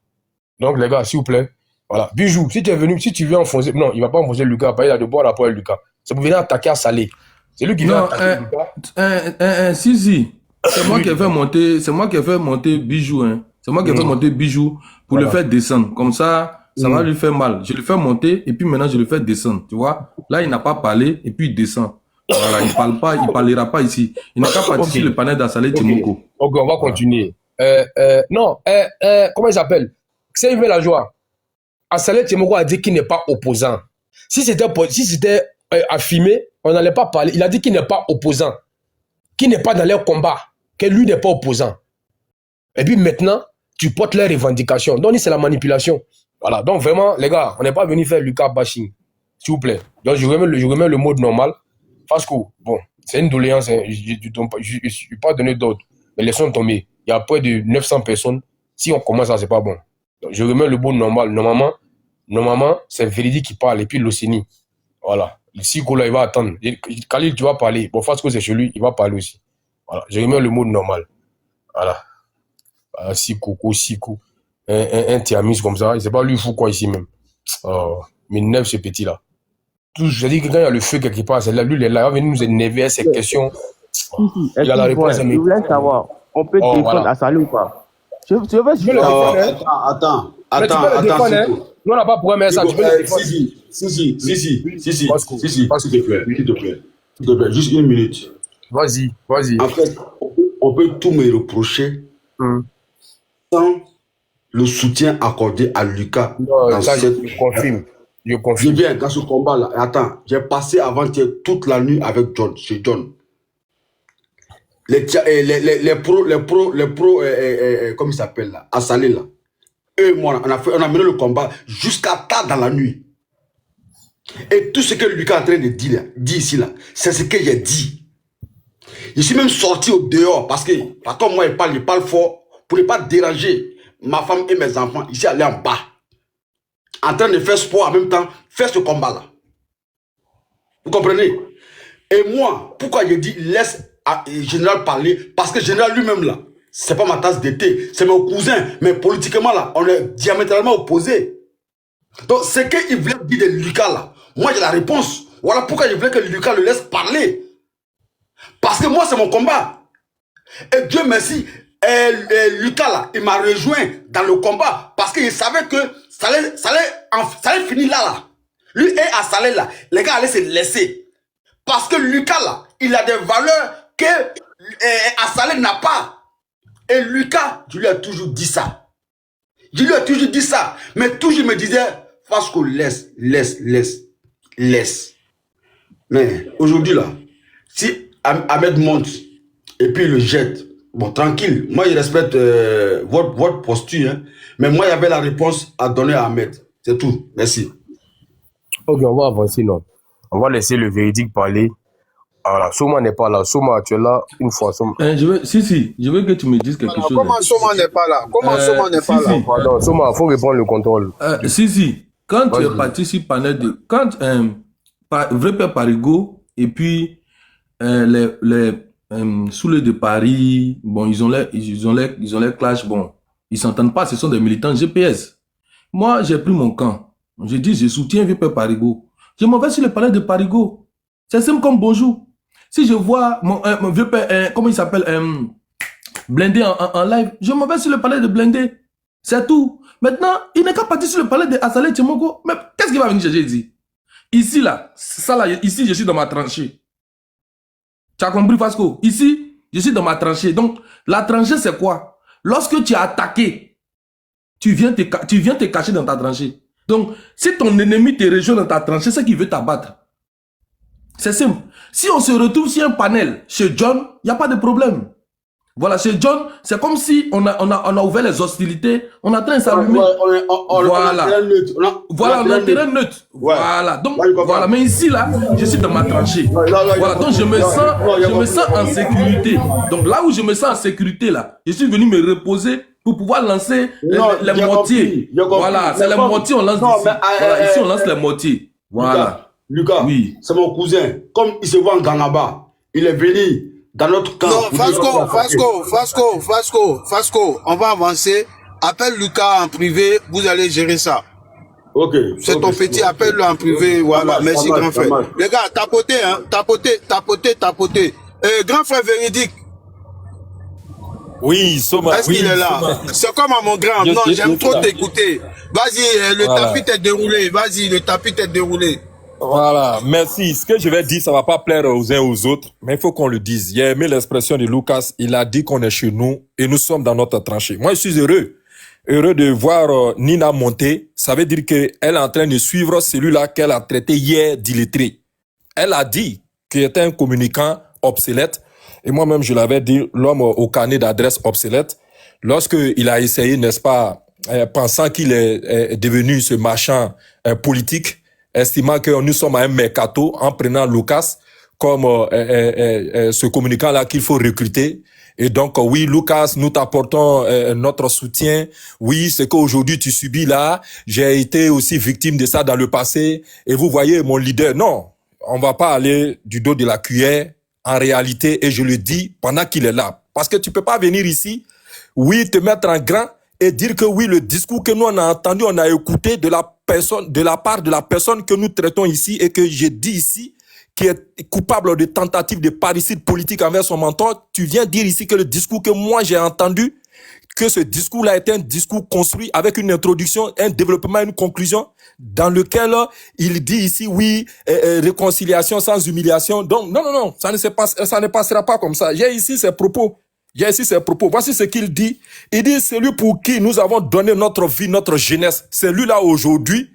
Donc, les gars, s'il vous plaît, voilà. Bijou, si tu viens enfoncer, non, il ne va pas enfoncer Lucas, il a de boire rapport à Lucas. C'est pour venir attaquer Assalé. C'est lui qui vient attaquer Lucas. Si. C'est moi qui ai fait monter Bijou, hein. C'est moi qui ai fait monter Bijou pour le faire descendre. Comme ça va lui faire mal. Je le fais monter et puis maintenant je le fais descendre. Tu vois? Là, il n'a pas parlé et puis il descend. Voilà, il parle pas, il parlera pas ici. Il n'a qu'à partir sur le panel d'Assalé Timoko. Ok, on va continuer. Comment il s'appelle? C'est Yves la joie. Assalé Timoko a dit qu'il n'est pas opposant. Si c'était affirmé, on n'allait pas parler. Il a dit qu'il n'est pas opposant. qui n'est pas dans leur combat, que lui n'est pas opposant. Et puis maintenant, tu portes leurs revendications. Donc, c'est la manipulation. Voilà. Donc, vraiment, les gars, on n'est pas venu faire Lucas bashing. S'il vous plaît. Donc, je remets le mode normal. Parce que, bon, c'est une doléance. Hein. Je ne suis pas donné d'autres. Mais laissons tomber. Il y a près de 900 personnes. Si on commence, ça, c'est pas bon. Donc, je remets le mode normal. Normalement, c'est Véridique qui parle. Et puis, l'Océanie. Voilà. Si Kola, il va attendre. Khalil, tu vas parler. Bon, parce que c'est chez lui, il va parler aussi. Voilà. Je remets le mode normal. Voilà. Sikou. Un Tiamis comme ça. Il ne sait pas lui, il fout quoi ici même. Mais neuf, ce petit-là. Je dis que quand il y a le feu quelque part, c'est là, lui, il est là, il va venir nous énerver à ces questions. Il a la réponse à mes Je voulais savoir, on peut défendre voilà. Assalé ou pas? Je veux Attends. Nous, on n'a pas de problème avec ça. Tu peux le défendre. Si, s'il te plaît, juste une minute. Vas-y. En fait, on peut tout me reprocher sans le soutien accordé à Lucas. Non, ça, je confirme. Je viens dans ce combat-là. Attends, j'ai passé avant-hier toute la nuit avec John, chez John. Les pros, comment il s'appelle là, Assalé là. Eux et moi, on a mené le combat jusqu'à tard dans la nuit. Et tout ce que Lucas est en train de dire ici là, c'est ce que j'ai dit. Je suis même sorti au dehors parce que, quand moi il parle fort pour ne pas déranger ma femme et mes enfants. Ici, aller en bas. En train de faire sport en même temps, faire ce combat-là. Vous comprenez? Et moi, pourquoi je dis laisse le général parler? Parce que le général lui-même là, c'est pas ma tasse d'été, c'est mon cousin, mais politiquement là, on est diamétralement opposés. Donc, ce qu'il voulait dire de Lucas là, moi j'ai la réponse. Voilà pourquoi je voulais que Lucas le laisse parler. Parce que moi, c'est mon combat. Et Dieu merci, Lucas là, il m'a rejoint dans le combat parce qu'il savait que ça allait finir là. Lui et Assalé là, les gars allaient se laisser. Parce que Lucas là, il a des valeurs que Assalé n'a pas. Et Lucas, je lui ai toujours dit ça. Mais toujours il me disait, Fasco, laisse. Mais aujourd'hui là, si Ahmed monte et puis il le jette, bon, tranquille. Moi, je respecte votre posture. Hein. Mais moi, il y avait la réponse à donner à Ahmed. C'est tout. Merci. Ok, on va avancer, non. On va laisser le Véridique parler. Voilà, Soma n'est pas là. Soma, tu es là une fois. Soma. Je veux que tu me dises quelque chose. Comment Soma n'est pas là? Pardon, Soma, il faut reprendre le contrôle. Quand tu es parti sur panel de... Quand Vrai Père Parigo et puis les Soulés de Paris, bon, ils ont les clashs, bon, ils s'entendent pas, ce sont des militants GPS. Moi, j'ai pris mon camp. J'ai dit, je soutiens Vieux Père Parigo. Je m'en vais sur le palais de Parigo. C'est simple comme bonjour. Si je vois mon Vieux Père, comment il s'appelle, Blindé en live, je m'en vais sur le palais de Blindé. C'est tout. Maintenant, il n'est qu'à partir sur le palais de Assalé Tchemoko. Mais qu'est-ce qu'il va venir chercher ici? Ici, là, ici, je suis dans ma tranchée. Tu as compris, Fasco? Ici, je suis dans ma tranchée. Donc, la tranchée, c'est quoi? Lorsque tu as attaqué, tu viens te cacher dans ta tranchée. Donc, si ton ennemi te rejoint dans ta tranchée, c'est qu'il veut t'abattre. C'est simple. Si on se retrouve sur un panel chez John, il n'y a pas de problème. Voilà, chez John, c'est comme si on a ouvert les hostilités, on est en train de s'allumer. Voilà, on est en terrain neutre. Voilà, donc, voilà, mais ici, là, je suis dans ma tranchée. Voilà, donc je me sens en sécurité. Donc là où je me sens en sécurité, là, je suis venu me reposer pour pouvoir lancer les mortiers. Voilà, c'est les mortiers, on lance ici. Voilà, ici, on lance les mortiers. Voilà. Lucas, oui. C'est mon cousin. Comme il se voit en Ganaba, il est venu dans notre camp. Non, Fasco, on va avancer. Appelle Lucas en privé, vous allez gérer ça. Ok. C'est ton petit, appelle-le en privé. Voilà, merci grand frère. Les gars, tapotez, hein, tapotez. Grand frère Véridique. Oui, Soma. Est-ce qu'il est là? C'est comme à mon grand. Non, j'aime trop t'écouter. Vas-y, le tapis t'est déroulé. Vas-y, le tapis t'est déroulé. Voilà, merci. Ce que je vais dire, ça va pas plaire aux uns aux autres, mais il faut qu'on le dise. J'ai aimé l'expression de Lucas. Il a dit qu'on est chez nous et nous sommes dans notre tranchée. Moi, je suis heureux de voir Nina monter. Ça veut dire qu'elle est en train de suivre celui-là qu'elle a traité hier d'illettré. Elle a dit qu'il était un communicant obsolète. et moi-même je l'avais dit, l'homme au carnet d'adresse obsolète, lorsqu'il a essayé, n'est-ce pas, pensant qu'il est devenu ce marchand politique, estimant que nous sommes à un mercato, en prenant Lucas comme ce communicant-là qu'il faut recruter. Et donc, oui, Lucas, nous t'apportons notre soutien. Oui, ce qu'aujourd'hui tu subis là, j'ai été aussi victime de ça dans le passé. Et vous voyez, mon leader, non, on va pas aller du dos de la cuillère en réalité, et je le dis pendant qu'il est là. Parce que tu peux pas venir ici, oui, te mettre en grand et dire que oui, le discours que nous on a entendu, on a écouté de la personne, de la part de la personne que nous traitons ici et que j'ai dit ici, qui est coupable de tentative de parricide politique envers son mentor, tu viens dire ici que le discours que moi j'ai entendu, que ce discours-là est un discours construit avec une introduction, un développement, une conclusion, dans lequel il dit ici, oui, réconciliation sans humiliation. Donc, non, ça ne passera pas comme ça. J'ai ici ses propos. Voici ce qu'il dit. Il dit, celui pour qui nous avons donné notre vie, notre jeunesse, c'est lui-là aujourd'hui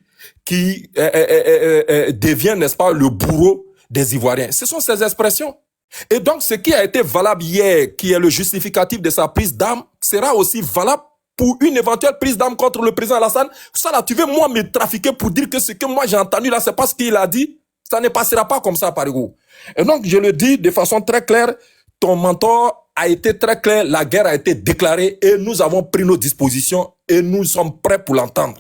qui devient, n'est-ce pas, le bourreau des Ivoiriens. Ce sont ces expressions. Et donc, ce qui a été valable hier, qui est le justificatif de sa prise d'armes, sera aussi valable pour une éventuelle prise d'armes contre le président Alassane. Ça là, tu veux moi me trafiquer pour dire que ce que moi j'ai entendu là, c'est pas ce qu'il a dit. Ça ne passera pas comme ça, Parigo. Et donc, je le dis de façon très claire, ton mentor a été très clair, la guerre a été déclarée et nous avons pris nos dispositions et nous sommes prêts pour l'entendre.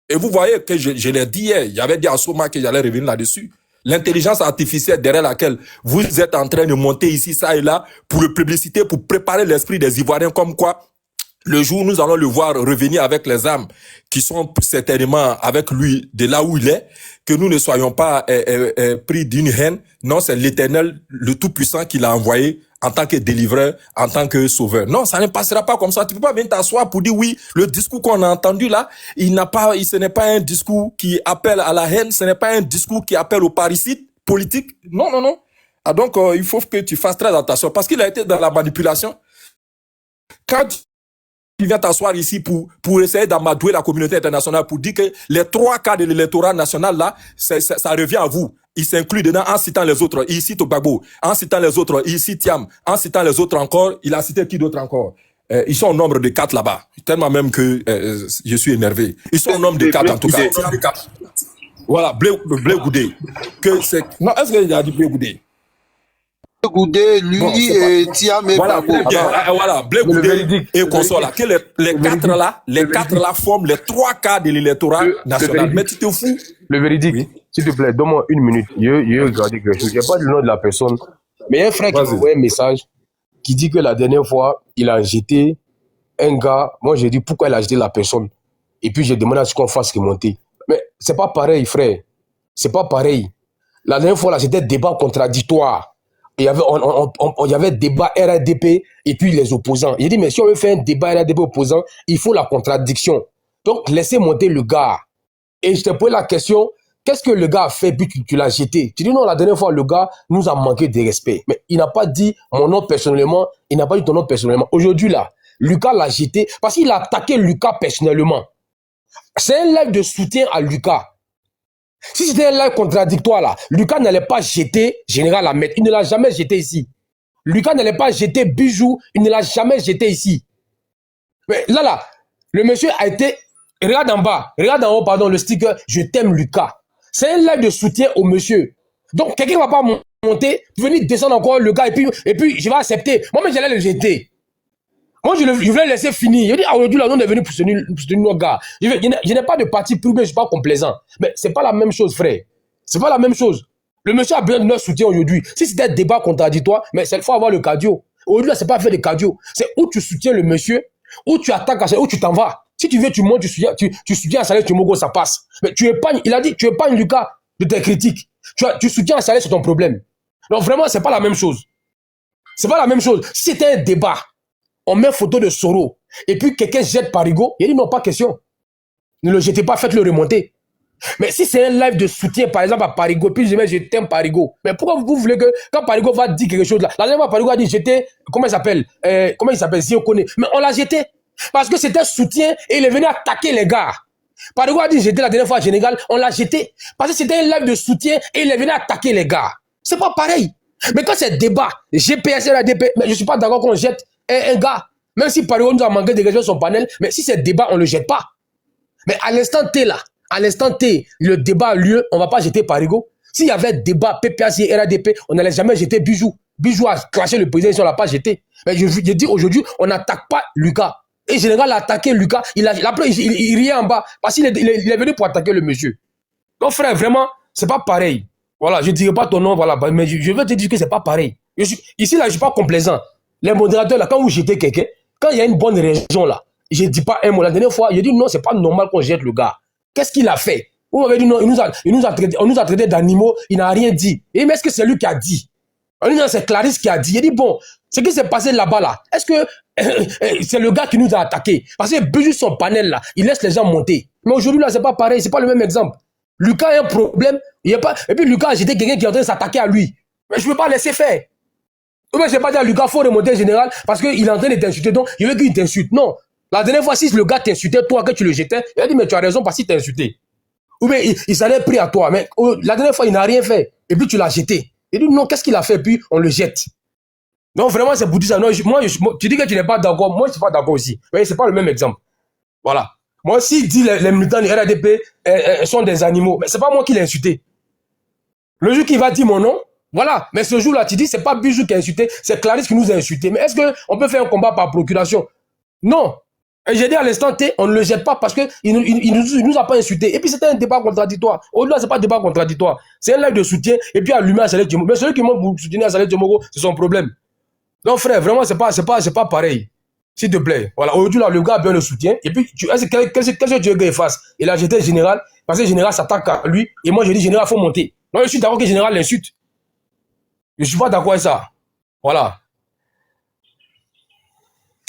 Et vous voyez que je l'ai dit hier, j'avais dit à Soma que j'allais revenir là-dessus. L'intelligence artificielle derrière laquelle vous êtes en train de monter ici, ça et là, pour le publicité, pour préparer l'esprit des Ivoiriens, comme quoi, le jour où nous allons le voir revenir avec les armes qui sont certainement avec lui de là où il est, que nous ne soyons pas pris d'une haine. Non, c'est l'Éternel, le Tout-Puissant qui l'a envoyé en tant que délivreur, en tant que sauveur. Non, ça ne passera pas comme ça. Tu peux pas venir t'asseoir pour dire oui, le discours qu'on a entendu là, ce n'est pas un discours qui appelle à la haine, ce n'est pas un discours qui appelle au parricide politique. Non. Ah donc, il faut que tu fasses très attention parce qu'il a été dans la manipulation. Quand tu viens t'asseoir ici pour essayer d'amadouer la communauté internationale, pour dire que les 3 quarts de l'électorat national là, ça revient à vous. Il s'inclut dedans en citant les autres. Il cite Gbagbo. En citant les autres, il cite Thiam. En citant les autres encore, il a cité qui d'autre encore? Ils sont au nombre de 4 là-bas. Tellement même que je suis énervé. Ils sont au nombre de 4 en tout cas. Voilà, Blé Goudé. Non, est-ce qu'il a dit Blé Goudé? Goudé, lui et Thiam et Gbagbo. Voilà, Blé Goudé et consort là. Que les 4 là forment les 3 quarts de l'électorat national. Mais tu te fous? Le véridique, oui. S'il te plaît, donne-moi 1 minute. Je regardé quelque chose. Il n'y a pas le nom de la personne. Mais il y a un frère qui m'a envoyé un message qui dit que la dernière fois, il a jeté un gars. Moi, j'ai dit pourquoi il a jeté la personne. Et puis, j'ai demandé à ce qu'on fasse remonter. Mais c'est pas pareil, frère. C'est pas pareil. La dernière fois, là, c'était débat contradictoire. Il y avait débat RADP et puis les opposants. Il dit, mais si on veut faire un débat RADP opposant, il faut la contradiction. Donc, laissez monter le gars. Et je te pose la question, qu'est-ce que le gars a fait puis tu l'as jeté? Tu dis non, la dernière fois, le gars nous a manqué de respect. Mais il n'a pas dit mon nom personnellement, il n'a pas dit ton nom personnellement. Aujourd'hui, là, Lucas l'a jeté parce qu'il a attaqué Lucas personnellement. C'est un live de soutien à Lucas. Si c'était un live contradictoire, là, Lucas n'allait pas jeter Général Ahmed. Il ne l'a jamais jeté ici. Lucas n'allait pas jeter Bijou. Il ne l'a jamais jeté ici. Mais là, le monsieur a été... Regarde en bas, regarde en haut, pardon, le sticker « Je t'aime Lucas ». C'est un live de soutien au monsieur. Donc, quelqu'un ne va pas monter, venir descendre encore le gars et puis je vais accepter. Moi, mais j'allais le jeter. Moi, je voulais le laisser finir. Je dis, aujourd'hui, là, on est venu pour soutenir nos gars. Je n'ai pas de parti pris, mais je ne suis pas complaisant. Mais ce n'est pas la même chose, frère. Ce n'est pas la même chose. Le monsieur a besoin de notre soutien aujourd'hui. Si c'était un débat contradictoire, mais il faut avoir le cardio. Aujourd'hui, là, ce n'est pas faire de cardio. C'est où tu soutiens le monsieur, où tu attaques à ça, où tu t'en vas. Si tu veux, tu montes, tu soutiens à Saleh Tchoumogo, ça passe. Mais tu épargnes, il a dit, tu épargnes Lucas de tes critiques. Tu soutiens à Saleh sur ton problème. Donc vraiment, c'est pas la même chose. C'est pas la même chose. Si c'était un débat, on met photo de Soro, et puis quelqu'un jette Parigo, il dit non, pas question. Ne le jetez pas, faites-le remonter. Mais si c'est un live de soutien, par exemple, à Parigo, puis je t'aime Parigo, mais pourquoi vous voulez que, quand Parigo va dire quelque chose là, la dernière fois, Parigo a dit, j'étais, comment il s'appelle, Ziokone, mais on l'a jeté. Parce que c'était soutien et il est venu attaquer les gars. Parigo a dit j'étais la dernière fois à Sénégal, on l'a jeté. Parce que c'était un live de soutien et il est venu attaquer les gars. C'est pas pareil. Mais quand c'est débat, GPS, RADP, mais je ne suis pas d'accord qu'on jette un gars. Même si Parigo nous a manqué de région son panel, mais si c'est débat, on ne le jette pas. Mais à l'instant T là, à l'instant T, le débat a lieu, on ne va pas jeter Parigo. S'il y avait débat PPAC et RADP, on n'allait jamais jeter Bijou. Bijou a craché le président, on ne l'a pas jeté. Mais je dis aujourd'hui, on n'attaque pas Lucas. Et Général a attaqué Lucas, il riait en bas, parce qu'il est venu pour attaquer le monsieur. Donc frère, vraiment, c'est pas pareil. Voilà, je ne dirai pas ton nom, voilà, mais je veux te dire que c'est pas pareil. Ici, là, je ne suis pas complaisant. Les modérateurs, là, quand vous jetez quelqu'un, quand il y a une bonne raison, là, je ne dis pas un mot. La dernière fois, j'ai dit non, c'est pas normal qu'on jette le gars. Qu'est-ce qu'il a fait? Vous m'avez dit non, on nous a traité d'animaux, il n'a rien dit. Et mais est-ce que c'est lui qui a dit? On dit non, c'est Clarisse qui a dit. Il dit bon, ce qui s'est passé là-bas, là, est-ce que c'est le gars qui nous a attaqués? Parce que Bijou, son panel, là, il laisse les gens monter. Mais aujourd'hui, là, c'est pas pareil, c'est pas le même exemple. Lucas a un problème, il y a pas... et puis Lucas a jeté quelqu'un qui est en train de s'attaquer à lui. Mais je ne peux pas laisser faire. Ou bien je ne vais pas dire à Lucas, il faut remonter Général parce qu'il est en train de t'insulter, donc il veut qu'il t'insulte. Non. La dernière fois, si le gars t'insultait, toi, que tu le jetais, il a dit, mais tu as raison parce qu'il t'a insulté. Ou bien il s'en est pris à toi. Mais la dernière fois, il n'a rien fait. Et puis tu l'as jeté. Il dit, non, qu'est-ce qu'il a fait? Puis on le jette. Donc vraiment, c'est pour dire ça. Non, tu dis que tu n'es pas d'accord. Moi, je ne suis pas d'accord aussi. Mais ce n'est pas le même exemple. Voilà. Moi, s'il dit les militants du RADP sont des animaux, mais ce n'est pas moi qui l'ai insulté. Le jour qu'il va dire mon nom, voilà. Mais ce jour-là, tu dis, ce n'est pas Bijou qui a insulté, c'est Clarisse qui nous a insulté. Mais est-ce qu'on peut faire un combat par procuration? Non. Et j'ai dit à l'instant T, on ne le jette pas parce qu'il ne nous a pas insulté. Et puis c'était un débat contradictoire. Au-delà, ce n'est pas un débat contradictoire. C'est un live de soutien. Et puis allumer à Saleh Diomogo. Mais celui qui m'a soutenu à Saleh Diomogo, c'est son problème. Non, frère, vraiment, c'est pas pareil. S'il te plaît. Voilà. Aujourd'hui, là, le gars a bien le soutien. Et puis, qu'est-ce que tu veux qu'il fasse? Il a jeté le Général parce que le Général s'attaque à lui. Et moi, j'ai dit, Général, il faut monter. Non, je suis d'accord que le Général l'insulte. Je ne suis pas d'accord avec ça. Voilà.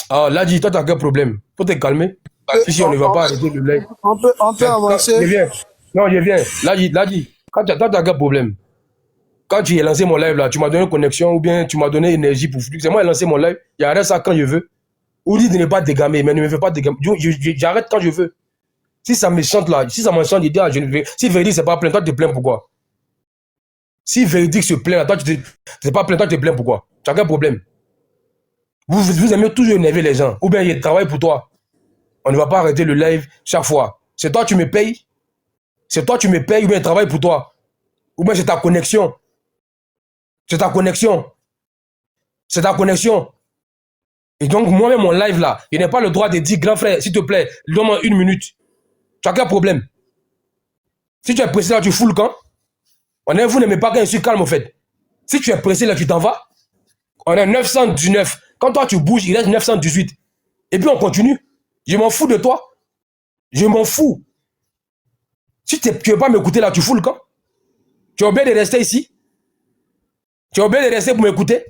Ah, là, dis, toi, tu as quel problème? Faut te calmer. Si on ne va pas arrêter le live. On peut avancer. Je viens. Non, je viens. Là, dis. Toi, tu as quel problème? Quand tu as lancé mon live, là, tu m'as donné connexion ou bien tu m'as donné énergie pour flux. C'est moi qui ai lancé mon live. J'arrête ça quand je veux. Ou dis de ne pas dégamer, mais ne me fais pas dégamer. J'arrête quand je veux. Si ça me chante là, si ça me chante, je dis, je ne vais. Si Véridique c'est pas plein, toi tu te plains pourquoi? Si Véridique se plaint, toi tu t'es pas plein, toi tu te plains pourquoi? Tu as quel problème? Vous aimez toujours énerver les gens. Ou bien il travaille pour toi. On ne va pas arrêter le live chaque fois. C'est toi tu me payes. C'est toi tu me payes ou bien il travaille pour toi. Ou bien c'est ta connexion. C'est ta connexion. C'est ta connexion. Et donc, moi-même, mon live là, je n'ai pas le droit de dire, grand frère, s'il te plaît, donne-moi 1 minute. Tu as quel problème? Si tu es pressé là, tu fous le camp. Vous n'aimez pas quand je suis calme, en fait. Si tu es pressé là, tu t'en vas. On est 919. Quand toi, tu bouges, il reste 918. Et puis, on continue. Je m'en fous de toi. Je m'en fous. Si tu ne veux pas m'écouter là, tu fous le camp. Tu as oublié de rester ici. Tu as oublié de rester pour m'écouter.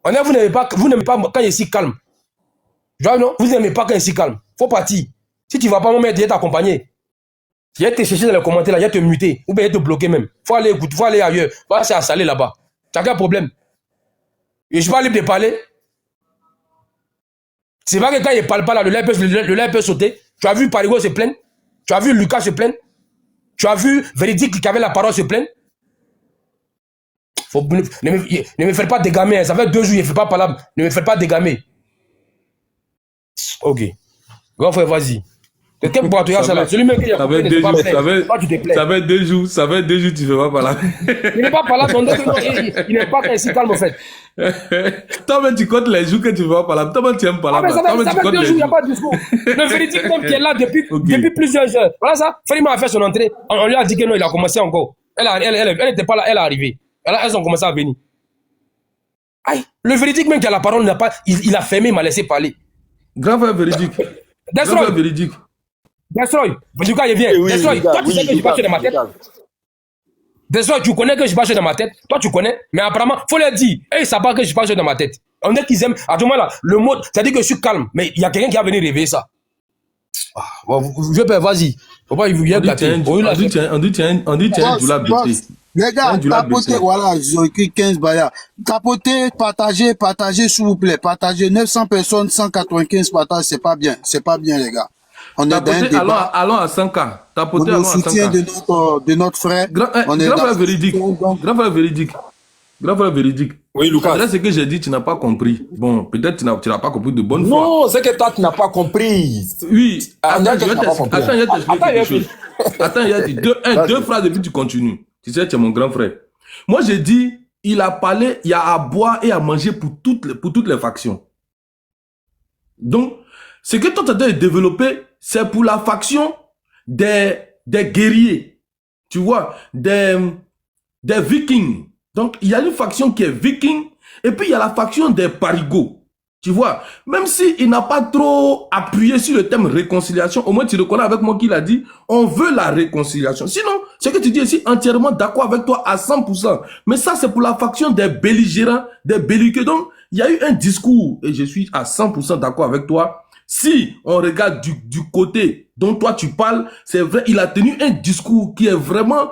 Vous n'aimez pas quand je suis calme. Non, vous n'aimez pas quand je suis calme. Faut partir. Si tu ne vas pas, mon mec, je vais t'accompagner. Je vais te chercher dans les commentaires, là, je vais te muter. Ou bien je vais te bloquer même. Faut aller écouter, faut aller ailleurs. Va à Salé là-bas. Tu as quel problème? Et je suis pas libre de parler. C'est pas que quand il ne parle pas là, le live peut sauter. Tu as vu Parigo se plaindre. Tu as vu Lucas se plaindre. Tu as vu Véridique qui avait la parole se plaindre. Ne me faites pas dégamer. Ça fait 2 jours, je ne fais pas parler. Ne me faites pas dégamer. Ok. Grand frère, vas-y. Quel boitouillage ça là? Celui-même qui a ça fait 2 jours, tu ne fais pas parler. Il n'est pas parlé, il n'est pas ici calme, en fait. Toi-même, tu comptes les jours que tu ne fais pas parler. Toi-même, tu aimes parler. Ça fait 2 jours, il n'y a pas de discours. Le Véridique même qui est là depuis plusieurs heures. Voilà ça. Frima a fait son entrée. On lui a dit que non, il a commencé encore. Elle n'était pas là, elle est arrivée. Elles ont commencé à venir. Aïe, le Véridique même qui a la parole, il a fermé, il m'a laissé parler. Grand frère Véridique. Grand frère Véridique. Destroy. Du coup, il vient. Destroy. Toi, tu sais que je passe dans ma tête. Destroy, tu connais que je passe dans ma tête. Toi, tu connais. Mais apparemment, il faut leur dire. Ils ne savent pas que je passe dans ma tête. On dit qu'ils aiment. À tout moment là, le mot, ça dit que je suis calme. Mais il y a quelqu'un qui va venir réveiller ça. Je peux, vas-y. Faut pas, il y a on dit tiens, du la beauté. Les gars, tapotez, voilà, ils ont écrit 15 bayas. Tapotez, partagez, s'il vous plaît. Partagez 900 personnes, 195 partages, c'est pas bien, les gars. On est dans un débat. Allons à 100K. Tapotez, allons à 100K. De notre frère. Grand frère Véridique. Grand frère véridique. Oui, Lucas. C'est ce que j'ai dit, tu n'as pas compris. Bon, peut-être tu n'as pas compris de bonne foi. Non, c'est que toi, tu n'as pas compris. Oui. Attends, Je vais t'expliquer. Attends, il y a dit deux phrases et puis tu continues. Tu sais, tu es mon grand frère. Moi, j'ai dit, il a parlé, il y a à boire et à manger pour toutes les factions. Donc, ce que toi, tu as développé, c'est pour la faction des guerriers. Tu vois, des vikings. Donc, il y a une faction qui est viking et puis il y a la faction des parigots. Tu vois, même s'il n'a pas trop appuyé sur le thème réconciliation, au moins tu reconnais avec moi qu'il a dit, on veut la réconciliation. Sinon, ce que tu dis ici, entièrement d'accord avec toi à 100%. Mais ça, c'est pour la faction des belligérants, des belliqueux. Donc, il y a eu un discours, et je suis à 100% d'accord avec toi. Si on regarde du côté dont toi tu parles, c'est vrai, il a tenu un discours qui est vraiment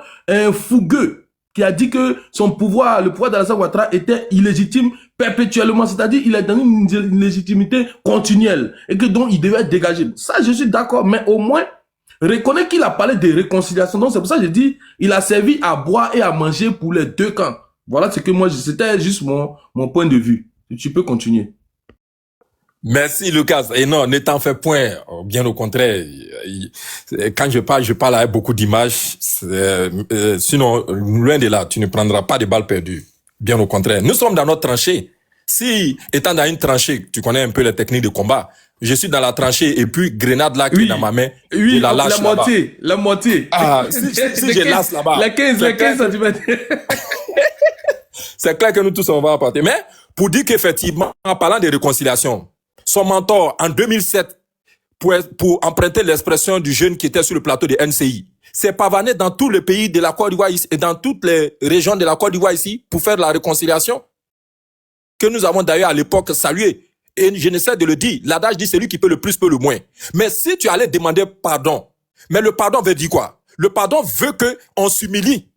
fougueux, qui a dit que son pouvoir, le pouvoir d'Alassane Ouattara était illégitime perpétuellement, c'est-à-dire il est dans une illégitimité continuelle et que donc il devait être dégagé. Ça, je suis d'accord, mais au moins, reconnaît qu'il a parlé de réconciliation. Donc c'est pour ça que je dis, il a servi à boire et à manger pour les deux camps. Voilà ce que moi, c'était juste mon point de vue. Tu peux continuer. Merci Lucas. Et non, ne t'en fais point. Bien au contraire. Quand je parle avec beaucoup d'images. Sinon, loin de là, tu ne prendras pas de balles perdues. Bien au contraire. Nous sommes dans notre tranchée. Si, étant dans une tranchée, tu connais un peu les techniques de combat, je suis dans la tranchée et puis grenade là qui est dans ma main, oui, je la lâche la moitié. Ah, si je lâche là-bas. La 15 cm. C'est clair que nous tous on va apporter. Mais, pour dire qu'effectivement, en parlant de réconciliation, son mentor, en 2007, pour emprunter l'expression du jeune qui était sur le plateau de NCI, s'est pavané dans tout le pays de la Côte d'Ivoire et dans toutes les régions de la Côte d'Ivoire ici pour faire la réconciliation, que nous avons d'ailleurs à l'époque salué. Et je ne sais de le dire, l'adage dit celui qui peut le plus peut le moins. Mais si tu allais demander pardon, mais le pardon veut dire quoi? Le pardon veut qu'on s'humilie.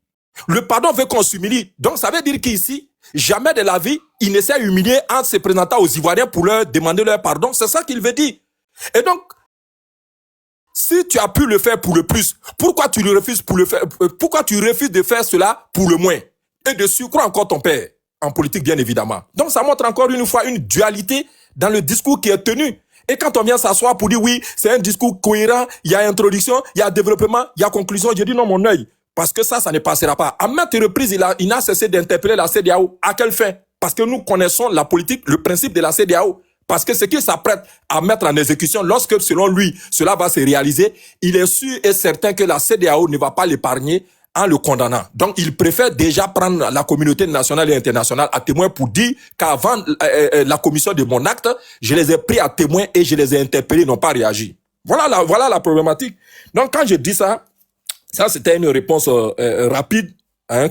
Le pardon veut qu'on s'humilie. Donc ça veut dire qu'ici, jamais de la vie, il ne s'est humilié en se présentant aux Ivoiriens pour leur demander leur pardon. C'est ça qu'il veut dire. Et donc, si tu as pu le faire pour le plus, pourquoi tu le refuses pour le faire, pourquoi tu refuses de faire cela pour le moins? Et de surcroît encore ton père, en politique bien évidemment. Donc ça montre encore une fois une dualité dans le discours qui est tenu. Et quand on vient s'asseoir pour dire oui, c'est un discours cohérent, il y a introduction, il y a développement, il y a conclusion, je dis non mon œil. Parce que ça ne passera pas. À maintes reprises, il n'a cessé d'interpeller la CEDEAO. À quelle fin? Parce que nous connaissons la politique, le principe de la CEDEAO. Parce que ce qu'il s'apprête à mettre en exécution, lorsque selon lui, cela va se réaliser, il est sûr et certain que la CEDEAO ne va pas l'épargner en le condamnant. Donc, il préfère déjà prendre la communauté nationale et internationale à témoin pour dire qu'avant la commission de mon acte, je les ai pris à témoin et je les ai interpellés, n'ont pas réagi. Voilà la problématique. Donc, quand je dis ça, c'était une réponse rapide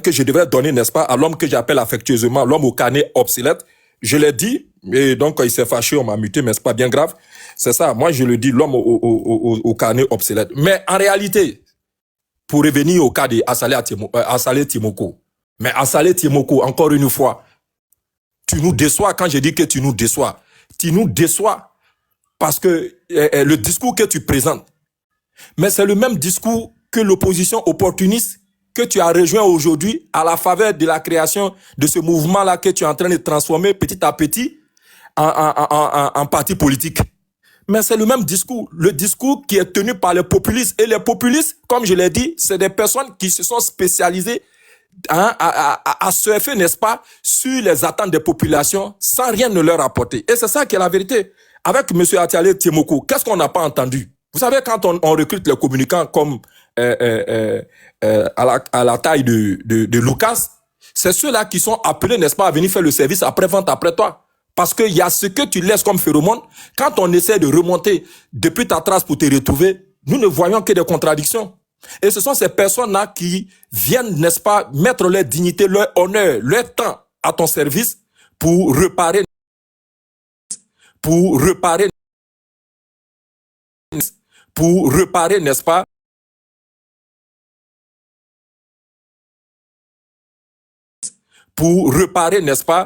que je devrais donner, n'est-ce pas, à l'homme que j'appelle affectueusement l'homme au carnet obsolète. Je l'ai dit, et donc il s'est fâché, on m'a muté, mais c'est pas bien grave. C'est ça, moi je le dis, l'homme au carnet obsolète. Mais en réalité, pour revenir au cas de Assalé Timoko, mais Assalé Timoko, encore une fois, tu nous déçois. Quand je dis que tu nous déçois parce que le discours que tu présentes, mais c'est le même discours que l'opposition opportuniste que tu as rejoint aujourd'hui à la faveur de la création de ce mouvement-là que tu es en train de transformer petit à petit en parti politique. Mais c'est le même discours, le discours qui est tenu par les populistes. Et les populistes, comme je l'ai dit, c'est des personnes qui se sont spécialisées à surfer, n'est-ce pas, sur les attentes des populations sans rien ne leur apporter. Et c'est ça qui est la vérité. Avec M. Atialé Tiemoko, qu'est-ce qu'on n'a pas entendu? Vous savez, quand on recrute les communicants comme à la taille de Lucas, c'est ceux-là qui sont appelés, n'est-ce pas, à venir faire le service après-vente après toi. Parce qu'il y a ce que tu laisses comme phéromone. Quand on essaie de remonter depuis ta trace pour te retrouver, nous ne voyons que des contradictions. Et ce sont ces personnes-là qui viennent, n'est-ce pas, mettre leur dignité, leur honneur, leur temps à ton service pour réparer, n'est-ce pas, n'est-ce pas,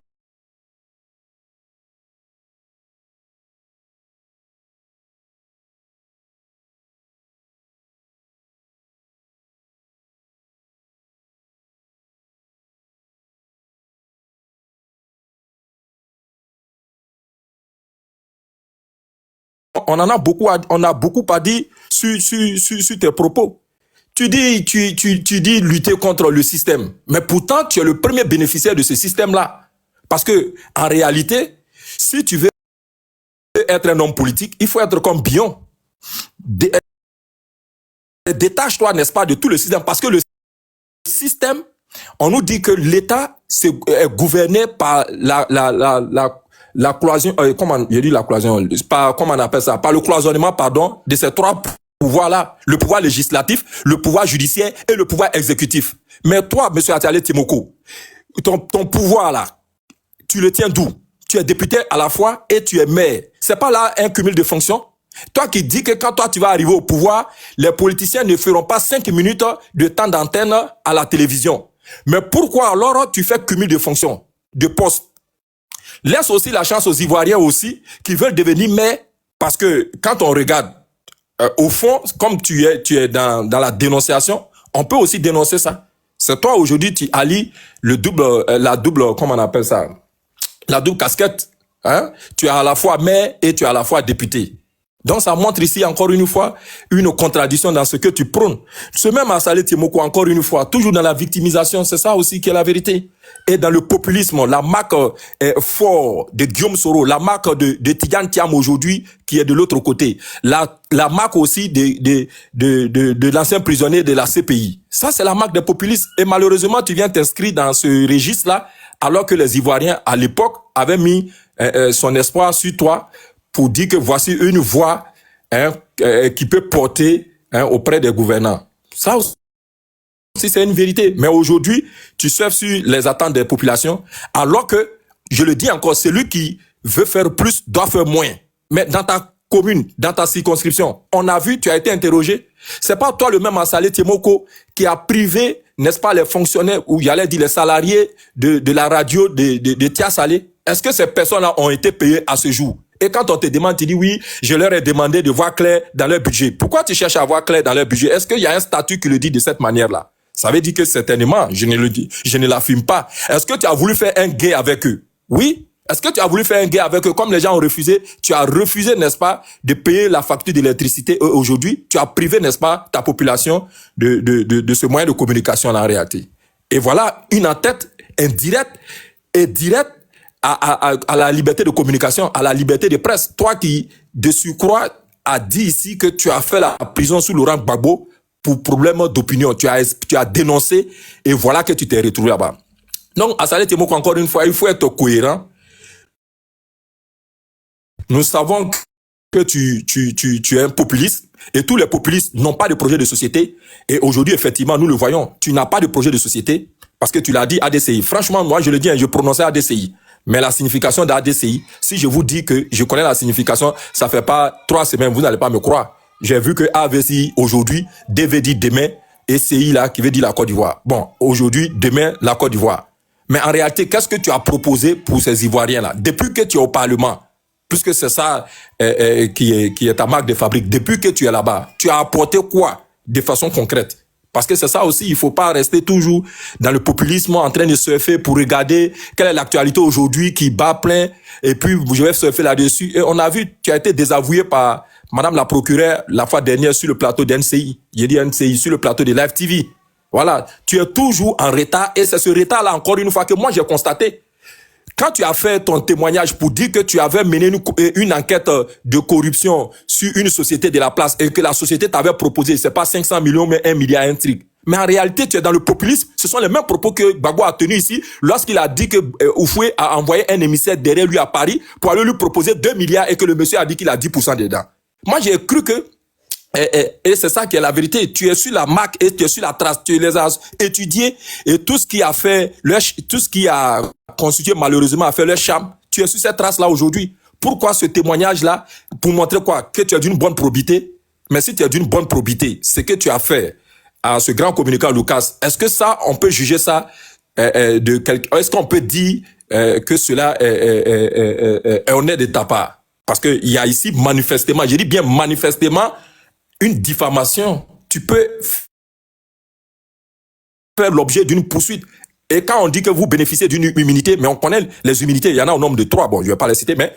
on a beaucoup à dire sur tes propos. Tu dis lutter contre le système. Mais pourtant, tu es le premier bénéficiaire de ce système-là. Parce que, en réalité, si tu veux être un homme politique, il faut être comme Bion. Détache-toi, n'est-ce pas, de tout le système. Parce que le système, on nous dit que l'État est gouverné par la cloison, comment j'ai dit la cloison, comment on appelle ça, par le cloisonnement, pardon, de ces trois pouvoirs-là, le pouvoir législatif, le pouvoir judiciaire et le pouvoir exécutif. Mais toi, monsieur Atiale Timoko, ton pouvoir-là, tu le tiens d'où? Tu es député à la fois et tu es maire. C'est pas là un cumul de fonctions? Toi qui dis que quand toi tu vas arriver au pouvoir, les politiciens ne feront pas 5 minutes de temps d'antenne à la télévision. Mais pourquoi alors tu fais cumul de fonctions, de postes? Laisse aussi la chance aux Ivoiriens aussi qui veulent devenir maires, parce que quand on regarde, au fond, comme tu es dans la dénonciation, on peut aussi dénoncer ça. C'est toi aujourd'hui tu allies la double, comment on appelle ça, la double casquette. Hein? Tu es à la fois maire et tu es à la fois député. Donc ça montre ici encore une fois une contradiction dans ce que tu prônes. Ce même Assalé Timoko, encore une fois, toujours dans la victimisation, c'est ça aussi qui est la vérité. Et dans le populisme, la marque fort de Guillaume Soro, la marque de Tidjane Thiam aujourd'hui qui est de l'autre côté, la marque aussi de l'ancien prisonnier de la CPI. Ça c'est la marque des populistes. Et malheureusement tu viens t'inscrire dans ce registre-là alors que les Ivoiriens à l'époque avaient mis son espoir sur toi pour dire que voici une voix qui peut porter auprès des gouvernants. Ça aussi, c'est une vérité. Mais aujourd'hui, tu surfes sur les attentes des populations, alors que, je le dis encore, celui qui veut faire plus doit faire moins. Mais dans ta commune, dans ta circonscription, on a vu, tu as été interrogé. C'est pas toi le même Assalé Timoko qui a privé, n'est-ce pas, les fonctionnaires, ou j'allais dire les salariés de la radio de Tia Salé. Est-ce que ces personnes-là ont été payées à ce jour? Et quand on te demande, tu dis oui, je leur ai demandé de voir clair dans leur budget. Pourquoi tu cherches à voir clair dans leur budget? Est-ce qu'il y a un statut qui le dit de cette manière-là? Ça veut dire que certainement, je ne l'affirme pas. Est-ce que tu as voulu faire un gain avec eux? Oui. Est-ce que tu as voulu faire un gain avec eux? Comme les gens ont refusé, tu as refusé, n'est-ce pas, de payer la facture d'électricité aujourd'hui. Tu as privé, n'est-ce pas, ta population de ce moyen de communication en réalité. Et voilà une entête indirecte et directe à la liberté de communication, à la liberté de presse. Toi qui, de surcroît, as dit ici que tu as fait la prison sous Laurent Gbagbo pour problème d'opinion. Tu as dénoncé et voilà que tu t'es retrouvé là-bas. Donc, Assalé Timoko, encore une fois, il faut être cohérent. Nous savons que tu es un populiste et tous les populistes n'ont pas de projet de société. Et aujourd'hui, effectivement, nous le voyons. Tu n'as pas de projet de société parce que tu l'as dit ADCI. Franchement, moi, je le dis, je prononçais ADCI. Mais la signification d'ADCI, si je vous dis que je connais la signification, ça fait pas 3 semaines, vous n'allez pas me croire. J'ai vu que AVCI aujourd'hui devait dire demain et CI là qui veut dire la Côte d'Ivoire. Bon, aujourd'hui, demain, la Côte d'Ivoire. Mais en réalité, qu'est-ce que tu as proposé pour ces Ivoiriens-là? Depuis que tu es au Parlement, puisque c'est ça qui est ta marque de fabrique, depuis que tu es là-bas, tu as apporté quoi de façon concrète? Parce que c'est ça aussi, il faut pas rester toujours dans le populisme en train de surfer pour regarder quelle est l'actualité aujourd'hui qui bat plein et puis je vais surfer là-dessus. Et on a vu, tu as été désavoué par Madame la procureure la fois dernière sur le plateau d'NCI. J'ai dit NCI sur le plateau de Live TV. Voilà, tu es toujours en retard et c'est ce retard-là encore une fois que moi j'ai constaté. Quand tu as fait ton témoignage pour dire que tu avais mené une enquête de corruption sur une société de la place et que la société t'avait proposé, c'est pas 500 millions mais 1 milliard un truc. Mais en réalité, tu es dans le populisme. Ce sont les mêmes propos que Gbagbo a tenus ici lorsqu'il a dit que Oufoué a envoyé un émissaire derrière lui à Paris pour aller lui proposer 2 milliards et que le monsieur a dit qu'il a 10% dedans. Moi, j'ai cru que et c'est ça qui est la vérité. Tu es sur la marque et tu es sur la trace. Tu les as étudiés et tout ce qui a fait tout ce qui a constitué malheureusement a fait leur charme. Tu es sur cette trace-là aujourd'hui. Pourquoi ce témoignage-là? Pour montrer quoi? Que tu es d'une bonne probité. Mais si tu es d'une bonne probité, ce que tu as fait à ce grand communicant Lucas, est-ce que ça, on peut juger ça est-ce qu'on peut dire que cela est honnête de ta part? Parce qu'il y a ici manifestement, je dis bien manifestement, une diffamation. Tu peux faire l'objet d'une poursuite. Et quand on dit que vous bénéficiez d'une immunité, mais on connaît les immunités, il y en a au nombre de 3, bon, je ne vais pas les citer, mais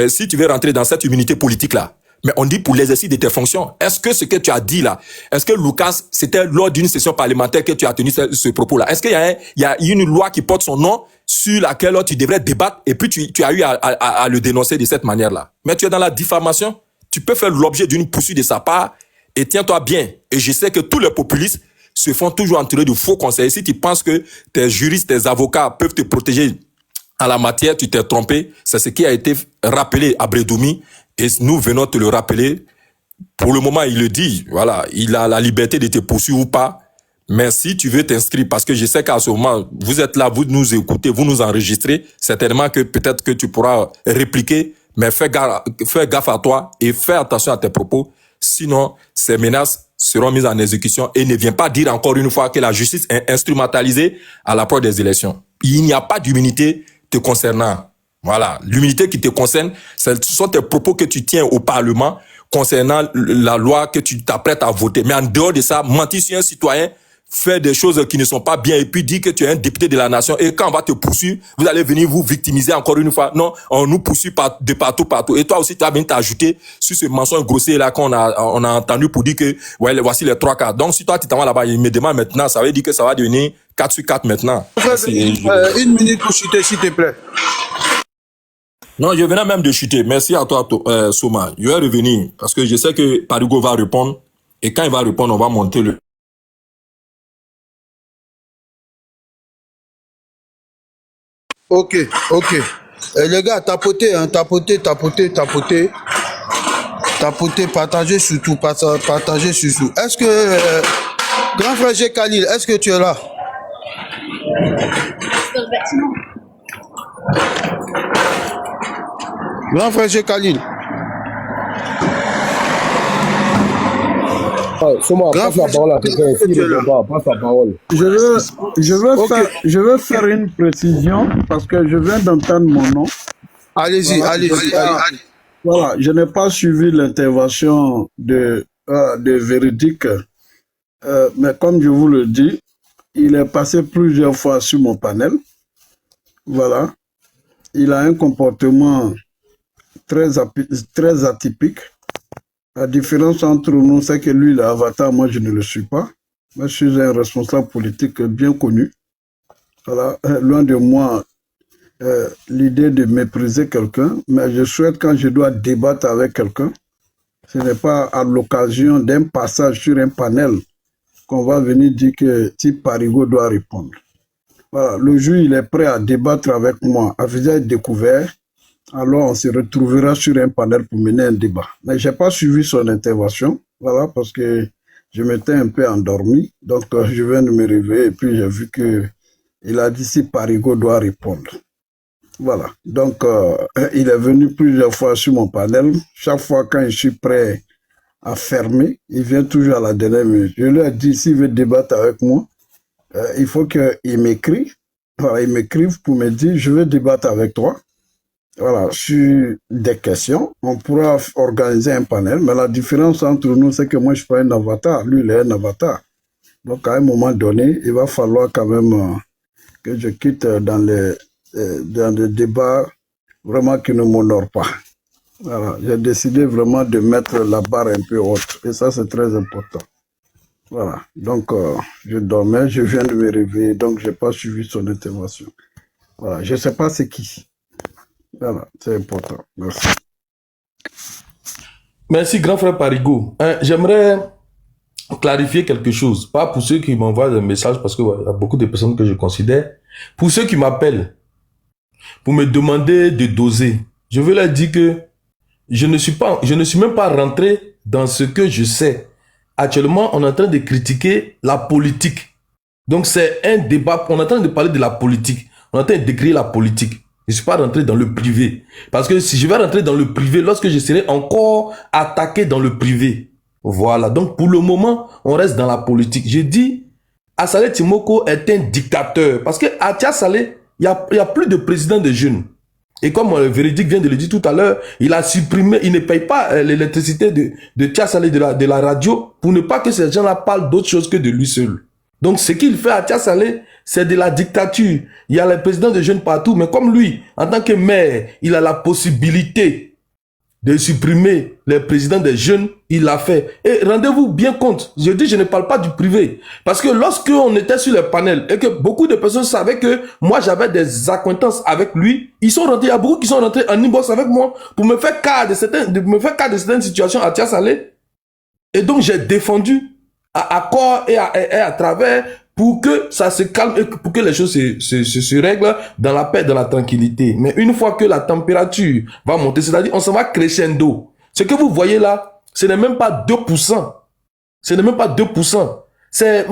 si tu veux rentrer dans cette immunité politique-là, mais on dit pour l'exercice de tes fonctions. Est-ce que ce que tu as dit là, est-ce que Lucas, c'était lors d'une session parlementaire que tu as tenu ce propos-là? Est-ce qu'il y a une loi qui porte son nom sur laquelle tu devrais débattre et puis tu as eu à le dénoncer de cette manière-là? Mais tu es dans la diffamation, tu peux faire l'objet d'une poursuite de sa part et tiens-toi bien. Et je sais que tous les populistes se font toujours entourer de faux conseils. Si tu penses que tes juristes, tes avocats peuvent te protéger en la matière, tu t'es trompé. C'est ce qui a été rappelé à Bredoumi et nous venons te le rappeler. Pour le moment, il le dit. Voilà, il a la liberté de te poursuivre ou pas. Mais si tu veux t'inscrire, parce que je sais qu'à ce moment, vous êtes là, vous nous écoutez, vous nous enregistrez, certainement que peut-être que tu pourras répliquer, mais fais gaffe à toi et fais attention à tes propos. Sinon, ces menaces seront mises en exécution et ne viens pas dire encore une fois que la justice est instrumentalisée à l'approche des élections. Il n'y a pas d'immunité te concernant. Voilà. L'immunité qui te concerne, ce sont tes propos que tu tiens au Parlement concernant la loi que tu t'apprêtes à voter. Mais en dehors de ça, mentir sur un citoyen, faire des choses qui ne sont pas bien et puis dire que tu es un député de la nation et quand on va te poursuivre, vous allez venir vous victimiser encore une fois. Non, on nous poursuit de partout. Et toi aussi, tu vas venir t'ajouter sur ce mensonge grossier là qu'on a entendu pour dire que ouais, voici les 3 quarts. Donc si toi tu t'en vas là-bas, il me demande maintenant, ça veut dire que ça va devenir 4 sur 4 maintenant. Une minute pour chuter, s'il te plaît. Non, je venais même de chuter. Merci à toi, Soma. Je vais revenir parce que je sais que Parigo va répondre et quand il va répondre, on va monter le... Ok. Les gars, tapotez, partagez surtout, partagez surtout. Est-ce que, grand frère G. Khalil, est-ce que tu es là? Grand frère G. Khalil. Passe la parole à quelqu'un. Passe la parole. Je veux faire une précision parce que je viens d'entendre mon nom. Allez-y. Voilà, je n'ai pas suivi l'intervention de Véridique, mais comme je vous le dis, il est passé plusieurs fois sur mon panel. Voilà, il a un comportement très atypique. La différence entre nous, c'est que lui, il est avatar, moi, je ne le suis pas. Moi, je suis un responsable politique bien connu. Voilà, loin de moi, l'idée de mépriser quelqu'un, mais je souhaite, quand je dois débattre avec quelqu'un, ce n'est pas à l'occasion d'un passage sur un panel qu'on va venir dire que type Parigo doit répondre. Voilà, le jour, il est prêt à débattre avec moi, à visage découvert. Alors on se retrouvera sur un panel pour mener un débat. Mais je n'ai pas suivi son intervention, voilà, parce que je m'étais un peu endormi. Donc je viens de me réveiller et puis j'ai vu qu'il a dit si Parigo doit répondre. Voilà, donc il est venu plusieurs fois sur mon panel. Chaque fois quand je suis prêt à fermer, il vient toujours à la dernière minute. Je lui ai dit s'il veut débattre avec moi, il faut qu'il m'écrive. Voilà, il m'écrive pour me dire je veux débattre avec toi. Voilà, sur des questions, on pourra organiser un panel, mais la différence entre nous, c'est que moi, je suis pas un avatar, lui, il est un avatar. Donc, à un moment donné, il va falloir quand même que je quitte dans les débats vraiment qui ne m'honorent pas. Voilà, j'ai décidé vraiment de mettre la barre un peu haute, et ça, c'est très important. Voilà, donc, je dormais, je viens de me réveiller, donc je n'ai pas suivi son intervention. Voilà, je ne sais pas c'est qui. Voilà, c'est important. Merci. Merci, grand frère Parigo. J'aimerais clarifier quelque chose. Pas pour ceux qui m'envoient des messages, parce qu'il y a beaucoup de personnes que je considère. Pour ceux qui m'appellent, pour me demander de doser, je veux leur dire que je ne suis même pas rentré dans ce que je sais. Actuellement, on est en train de critiquer la politique. Donc, c'est un débat. On est en train de parler de la politique. On est en train de décrire la politique. Je ne suis pas rentré dans le privé. Parce que si je vais rentrer dans le privé, lorsque je serai encore attaqué dans le privé. Voilà. Donc, pour le moment, on reste dans la politique. Je dis, Assalé Timoko est un dictateur. Parce que à Tia Salé, il y a plus de président de jeunes. Et comme Véridique vient de le dire tout à l'heure, il a supprimé, il ne paye pas l'électricité de Tia Salé de la radio pour ne pas que ces gens-là parlent d'autre chose que de lui seul. Donc, ce qu'il fait à Tia Salé, c'est de la dictature. Il y a les présidents de jeunes partout, mais comme lui, en tant que maire, il a la possibilité de supprimer les présidents des jeunes, il l'a fait. Et rendez-vous bien compte, je dis, je ne parle pas du privé. Parce que lorsque on était sur les panels et que beaucoup de personnes savaient que moi j'avais des acquaintances avec lui, ils sont rentrés, il y a beaucoup qui sont rentrés en inbox avec moi pour me faire cas de certaines situations à Tiasalé. Et donc j'ai défendu à corps et à travers pour que ça se calme et pour que les choses se règlent dans la paix, dans la tranquillité. Mais une fois que la température va monter, c'est-à-dire on s'en va crescendo. Ce que vous voyez là, ce n'est même pas 2%. Ce n'est même pas 2%.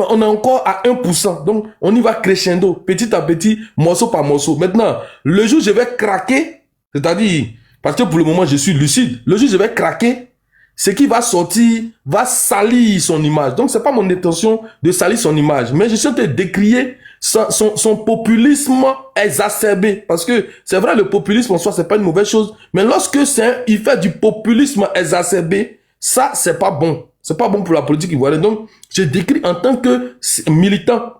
On est encore à 1%. Donc, on y va crescendo, petit à petit, morceau par morceau. Maintenant, le jour où je vais craquer, c'est-à-dire, parce que pour le moment, je suis lucide, le jour où je vais craquer, ce qui va sortir va salir son image. Donc, c'est pas mon intention de salir son image. Mais je suis en train de décrier son populisme exacerbé. Parce que, c'est vrai, le populisme en soi, c'est pas une mauvaise chose. Mais lorsque il fait du populisme exacerbé, ça, c'est pas bon. C'est pas bon pour la politique ivoirienne. Donc, je décris en tant que militant.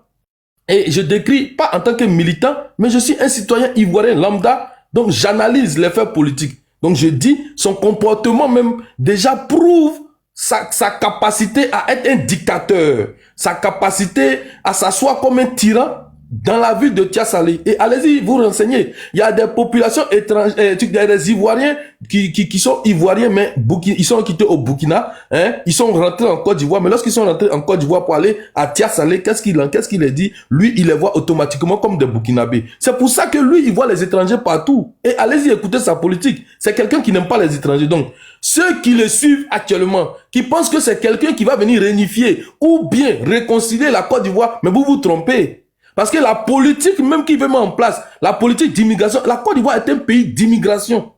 Et je décris pas en tant que militant, mais je suis un citoyen ivoirien lambda. Donc, j'analyse les faits politiques. Donc je dis, son comportement même déjà prouve sa capacité à être un dictateur, sa capacité à s'asseoir comme un tyran dans la ville de Tiasalé. Et allez-y, vous renseignez. Il y a des populations étrangères, des Ivoiriens qui sont Ivoiriens, mais ils sont quittés au Burkina. Hein? Ils sont rentrés en Côte d'Ivoire, mais lorsqu'ils sont rentrés en Côte d'Ivoire pour aller à Tiasalé, qu'est-ce qu'il a dit? Lui, il les voit automatiquement comme des Burkinabés. C'est pour ça que lui, il voit les étrangers partout. Et allez-y, écoutez sa politique. C'est quelqu'un qui n'aime pas les étrangers. Donc, ceux qui le suivent actuellement, qui pensent que c'est quelqu'un qui va venir réunifier ou bien réconcilier la Côte d'Ivoire, mais vous vous trompez. Parce que la politique même qui veut mettre en place, la politique d'immigration, la Côte d'Ivoire est un pays d'immigration.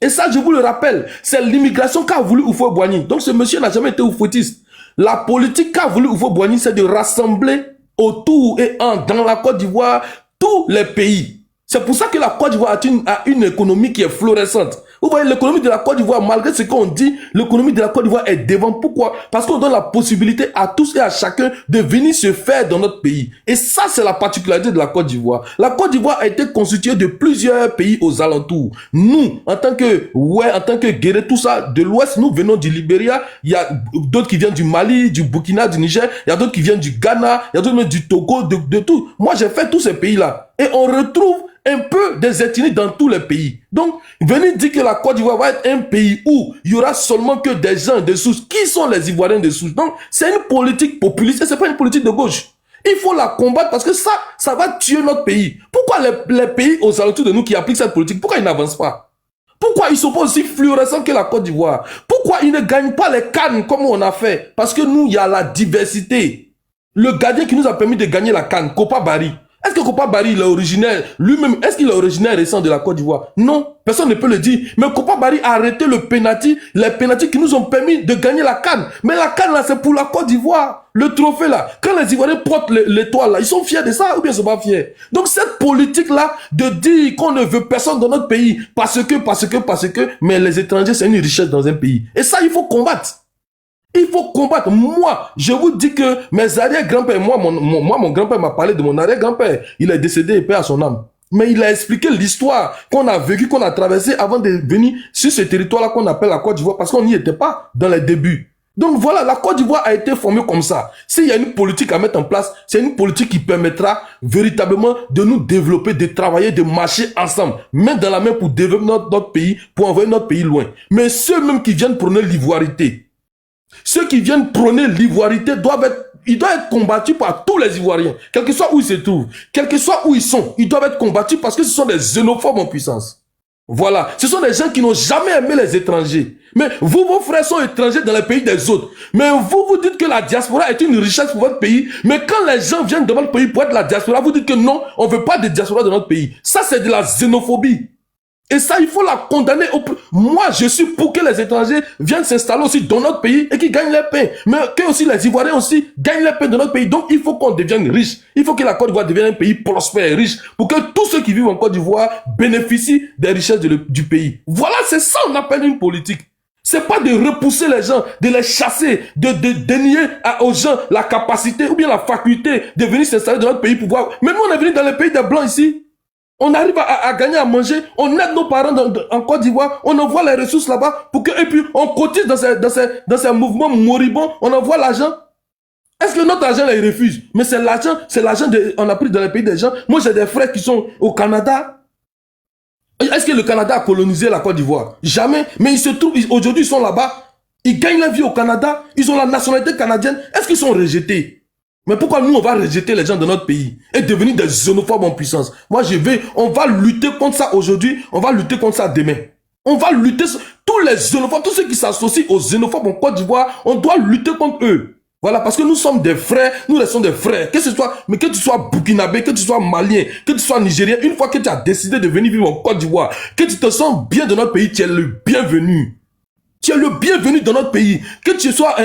Et ça, je vous le rappelle, c'est l'immigration qu'a voulu Houphouët-Boigny. Donc ce monsieur n'a jamais été oufouettiste. La politique qu'a voulu Houphouët-Boigny, c'est de rassembler autour et dans la Côte d'Ivoire tous les pays. C'est pour ça que la Côte d'Ivoire a une économie qui est florissante. Vous voyez, l'économie de la Côte d'Ivoire, malgré ce qu'on dit, l'économie de la Côte d'Ivoire est devant. Pourquoi? Parce qu'on donne la possibilité à tous et à chacun de venir se faire dans notre pays. Et ça, c'est la particularité de la Côte d'Ivoire. La Côte d'Ivoire a été constituée de plusieurs pays aux alentours. Nous, en tant que Guéré, tout ça, de l'Ouest, nous venons du Libéria. Il y a d'autres qui viennent du Mali, du Burkina, du Niger. Il y a d'autres qui viennent du Ghana. Il y a d'autres du Togo, de tout. Moi, j'ai fait tous ces pays-là. Et on retrouve un peu des ethnies dans tous les pays. Donc, venez dire que la Côte d'Ivoire va être un pays où il y aura seulement que des gens de souche. Qui sont les Ivoiriens de souche? Donc, c'est une politique populiste et c'est pas une politique de gauche. Il faut la combattre parce que ça va tuer notre pays. Pourquoi les pays aux alentours de nous qui appliquent cette politique, pourquoi ils n'avancent pas? Pourquoi ils sont pas aussi fluorescents que la Côte d'Ivoire? Pourquoi ils ne gagnent pas les CAN comme on a fait? Parce que nous, il y a la diversité. Le gardien qui nous a permis de gagner la CAN, Kopa Barry. Est-ce que Kopa Barry, il est originaire, lui-même, est-ce qu'il est originaire récent de la Côte d'Ivoire? Non, personne ne peut le dire. Mais Kopa Barry a arrêté les pénaltys qui nous ont permis de gagner la CAN. Mais la CAN là, c'est pour la Côte d'Ivoire. Le trophée là, quand les Ivoiriens portent l'étoile là, ils sont fiers de ça ou bien ils sont pas fiers? Donc cette politique là, de dire qu'on ne veut personne dans notre pays, parce que, mais les étrangers, c'est une richesse dans un pays. Et ça, il faut combattre. Il faut combattre. Moi, je vous dis que mes arrière-grands-pères, mon grand-père m'a parlé de mon arrière-grand-père. Il est décédé, paix à son âme. Mais il a expliqué l'histoire qu'on a vécue, qu'on a traversée avant de venir sur ce territoire-là qu'on appelle la Côte d'Ivoire parce qu'on n'y était pas dans les débuts. Donc voilà, la Côte d'Ivoire a été formée comme ça. S'il y a une politique à mettre en place, c'est une politique qui permettra véritablement de nous développer, de travailler, de marcher ensemble, main dans la main pour développer notre pays, pour envoyer notre pays loin. Mais ceux-mêmes qui viennent prôner l'ivoirité, ceux qui viennent prôner l'ivoirité doivent être combattus par tous les Ivoiriens, quel que soit où ils se trouvent, quel que soit où ils sont, ils doivent être combattus parce que ce sont des xénophobes en puissance. Voilà, ce sont des gens qui n'ont jamais aimé les étrangers. Mais vous, vos frères sont étrangers dans les pays des autres. Mais vous dites que la diaspora est une richesse pour votre pays. Mais quand les gens viennent dans votre pays pour être la diaspora, vous dites que non, on ne veut pas de diaspora dans notre pays. Ça, c'est de la xénophobie. Et ça, il faut la condamner. Moi, je suis pour que les étrangers viennent s'installer aussi dans notre pays et qu'ils gagnent leur pain. Mais que aussi les Ivoiriens aussi gagnent leur pain dans notre pays. Donc, il faut qu'on devienne riche. Il faut que la Côte d'Ivoire devienne un pays prospère et riche pour que tous ceux qui vivent en Côte d'Ivoire bénéficient des richesses du pays. Voilà, c'est ça qu'on appelle une politique. C'est pas de repousser les gens, de les chasser, de dénier aux gens la capacité ou bien la faculté de venir s'installer dans notre pays pour voir. Mais nous, on est venu dans les pays des Blancs ici. On arrive à gagner, à manger, on aide nos parents en Côte d'Ivoire, on envoie les ressources là-bas, et puis on cotise dans ces mouvements moribonds, on envoie l'argent. Est-ce que notre argent, là, il refuse? Mais c'est l'argent on a pris dans les pays des gens. Moi, j'ai des frères qui sont au Canada. Est-ce que le Canada a colonisé la Côte d'Ivoire? Jamais. Mais ils se trouvent, aujourd'hui, ils sont là-bas. Ils gagnent la vie au Canada. Ils ont la nationalité canadienne. Est-ce qu'ils sont rejetés? Mais pourquoi nous, on va rejeter les gens de notre pays et devenir des xénophobes en puissance? Moi, on va lutter contre ça aujourd'hui. On va lutter contre ça demain. On va lutter, tous les xénophobes, tous ceux qui s'associent aux xénophobes en Côte d'Ivoire, on doit lutter contre eux. Voilà, parce que nous sommes des frères, nous restons des frères. Que tu sois burkinabé, que tu sois malien, que tu sois nigérien, une fois que tu as décidé de venir vivre en Côte d'Ivoire, que tu te sens bien dans notre pays, tu es le bienvenu. Tu es le bienvenu dans notre pays. Que tu sois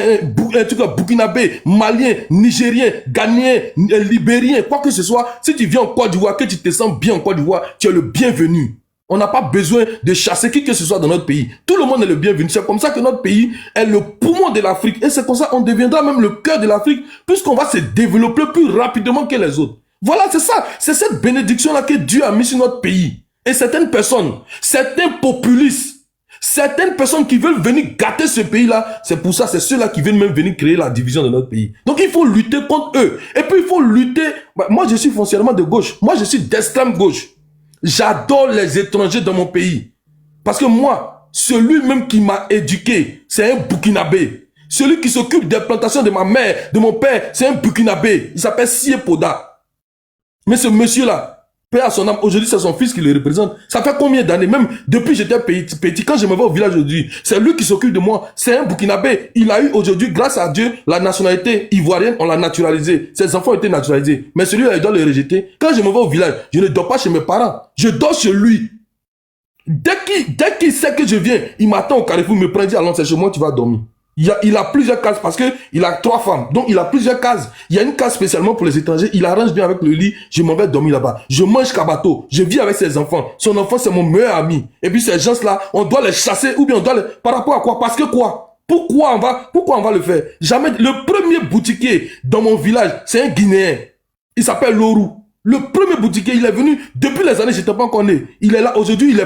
burkinabé, malien, nigérien, ghanéen, libérien, quoi que ce soit, si tu viens en Côte d'Ivoire, que tu te sens bien en Côte d'Ivoire, tu es le bienvenu. On n'a pas besoin de chasser qui que ce soit dans notre pays. Tout le monde est le bienvenu. C'est comme ça que notre pays est le poumon de l'Afrique. Et c'est comme ça qu'on deviendra même le cœur de l'Afrique, puisqu'on va se développer plus rapidement que les autres. Voilà, c'est ça. C'est cette bénédiction-là que Dieu a mis sur notre pays. Et certaines personnes, certains populistes, certaines personnes qui veulent venir gâter ce pays-là, c'est pour ça, c'est ceux-là qui viennent même venir créer la division de notre pays. Donc il faut lutter contre eux. Et puis il faut lutter. Moi, je suis foncièrement de gauche. Moi, je suis d'extrême gauche. J'adore les étrangers dans mon pays. Parce que moi, celui même qui m'a éduqué, c'est un burkinabé. Celui qui s'occupe des plantations de ma mère, de mon père, c'est un burkinabé. Il s'appelle Siepoda. Mais ce monsieur-là, paix à son âme, aujourd'hui c'est son fils qui le représente. Ça fait combien d'années? Même depuis j'étais petit, quand je me vais au village aujourd'hui, c'est lui qui s'occupe de moi. C'est un burkinabé. Il a eu aujourd'hui, grâce à Dieu, la nationalité ivoirienne, on l'a naturalisé. Ses enfants ont été naturalisés. Mais celui-là, il doit le rejeter. Quand je me vais au village, je ne dors pas chez mes parents. Je dors chez lui. Dès qu'il sait que je viens, il m'attend au carrefour, il me prend, il dit, allons, c'est chez moi, tu vas dormir. Il a plusieurs cases parce que il a 3 femmes. Donc il a plusieurs cases. Il y a une case spécialement pour les étrangers. Il arrange bien avec le lit. Je m'en vais dormir là-bas. Je mange kabato. Je vis avec ses enfants. Son enfant, c'est mon meilleur ami. Et puis ces gens-là, on doit les chasser ou bien on doit les... Par rapport à quoi? Parce que quoi? Pourquoi on va le faire? Jamais. Le premier boutiquier dans mon village, c'est un Guinéen. Il s'appelle Lorou. Le premier boutiquier, il est venu depuis les années, je n'étais pas encore né. Il est là aujourd'hui, il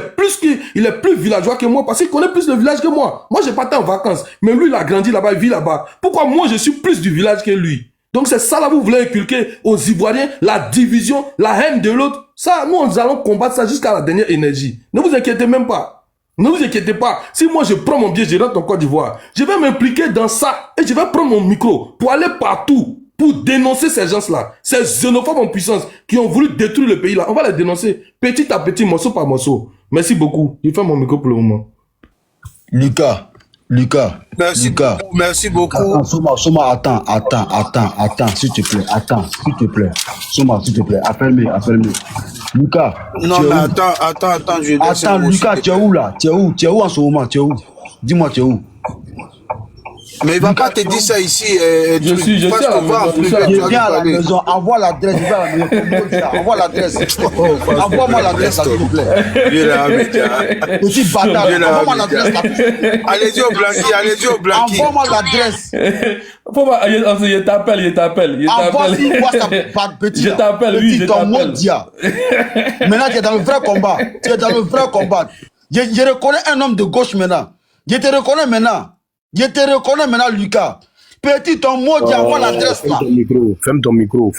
est plus villageois que moi parce qu'il connaît plus le village que moi. Moi, j'ai parti en vacances, mais lui, il a grandi là-bas, il vit là-bas. Pourquoi moi, je suis plus du village que lui? Donc c'est ça là, vous voulez inculquer aux Ivoiriens, la division, la haine de l'autre. Ça, nous, nous allons combattre ça jusqu'à la dernière énergie. Ne vous inquiétez même pas. Ne vous inquiétez pas. Si moi, je prends mon billet, je rentre en Côte d'Ivoire, je vais m'impliquer dans ça et je vais prendre mon micro pour aller partout. Pour dénoncer ces gens-là, ces xénophobes en puissance qui ont voulu détruire le pays là. On va les dénoncer petit à petit, morceau par morceau. Merci beaucoup. Je fais mon micro pour le moment. Lucas. Merci beaucoup. Soma, attends, s'il te plaît, Soma, s'il te plaît, appelle-moi. Lucas. Non, mais attends, je laisse. Attends, Lucas, tu es où là? Tu es où en ce moment? Dis-moi, tu es où? Mais il va pas te dire ça ici. Je suis à la maison. Envoie l'adresse. Envoie l'adresse. Envoie-moi l'adresse, s'il te plaît. Petit bâtard. Envoie-moi l'adresse. Allez-y au Blanqui. Envoie-moi l'adresse. Je t'appelle. Petit. Je t'appelle, oui, je t'appelle. Maintenant, tu es dans le vrai combat. Je reconnais un homme de gauche maintenant. Je te reconnais maintenant, Lucas. Petit, ton mot, tu envoies l'adresse là. Ferme ton micro.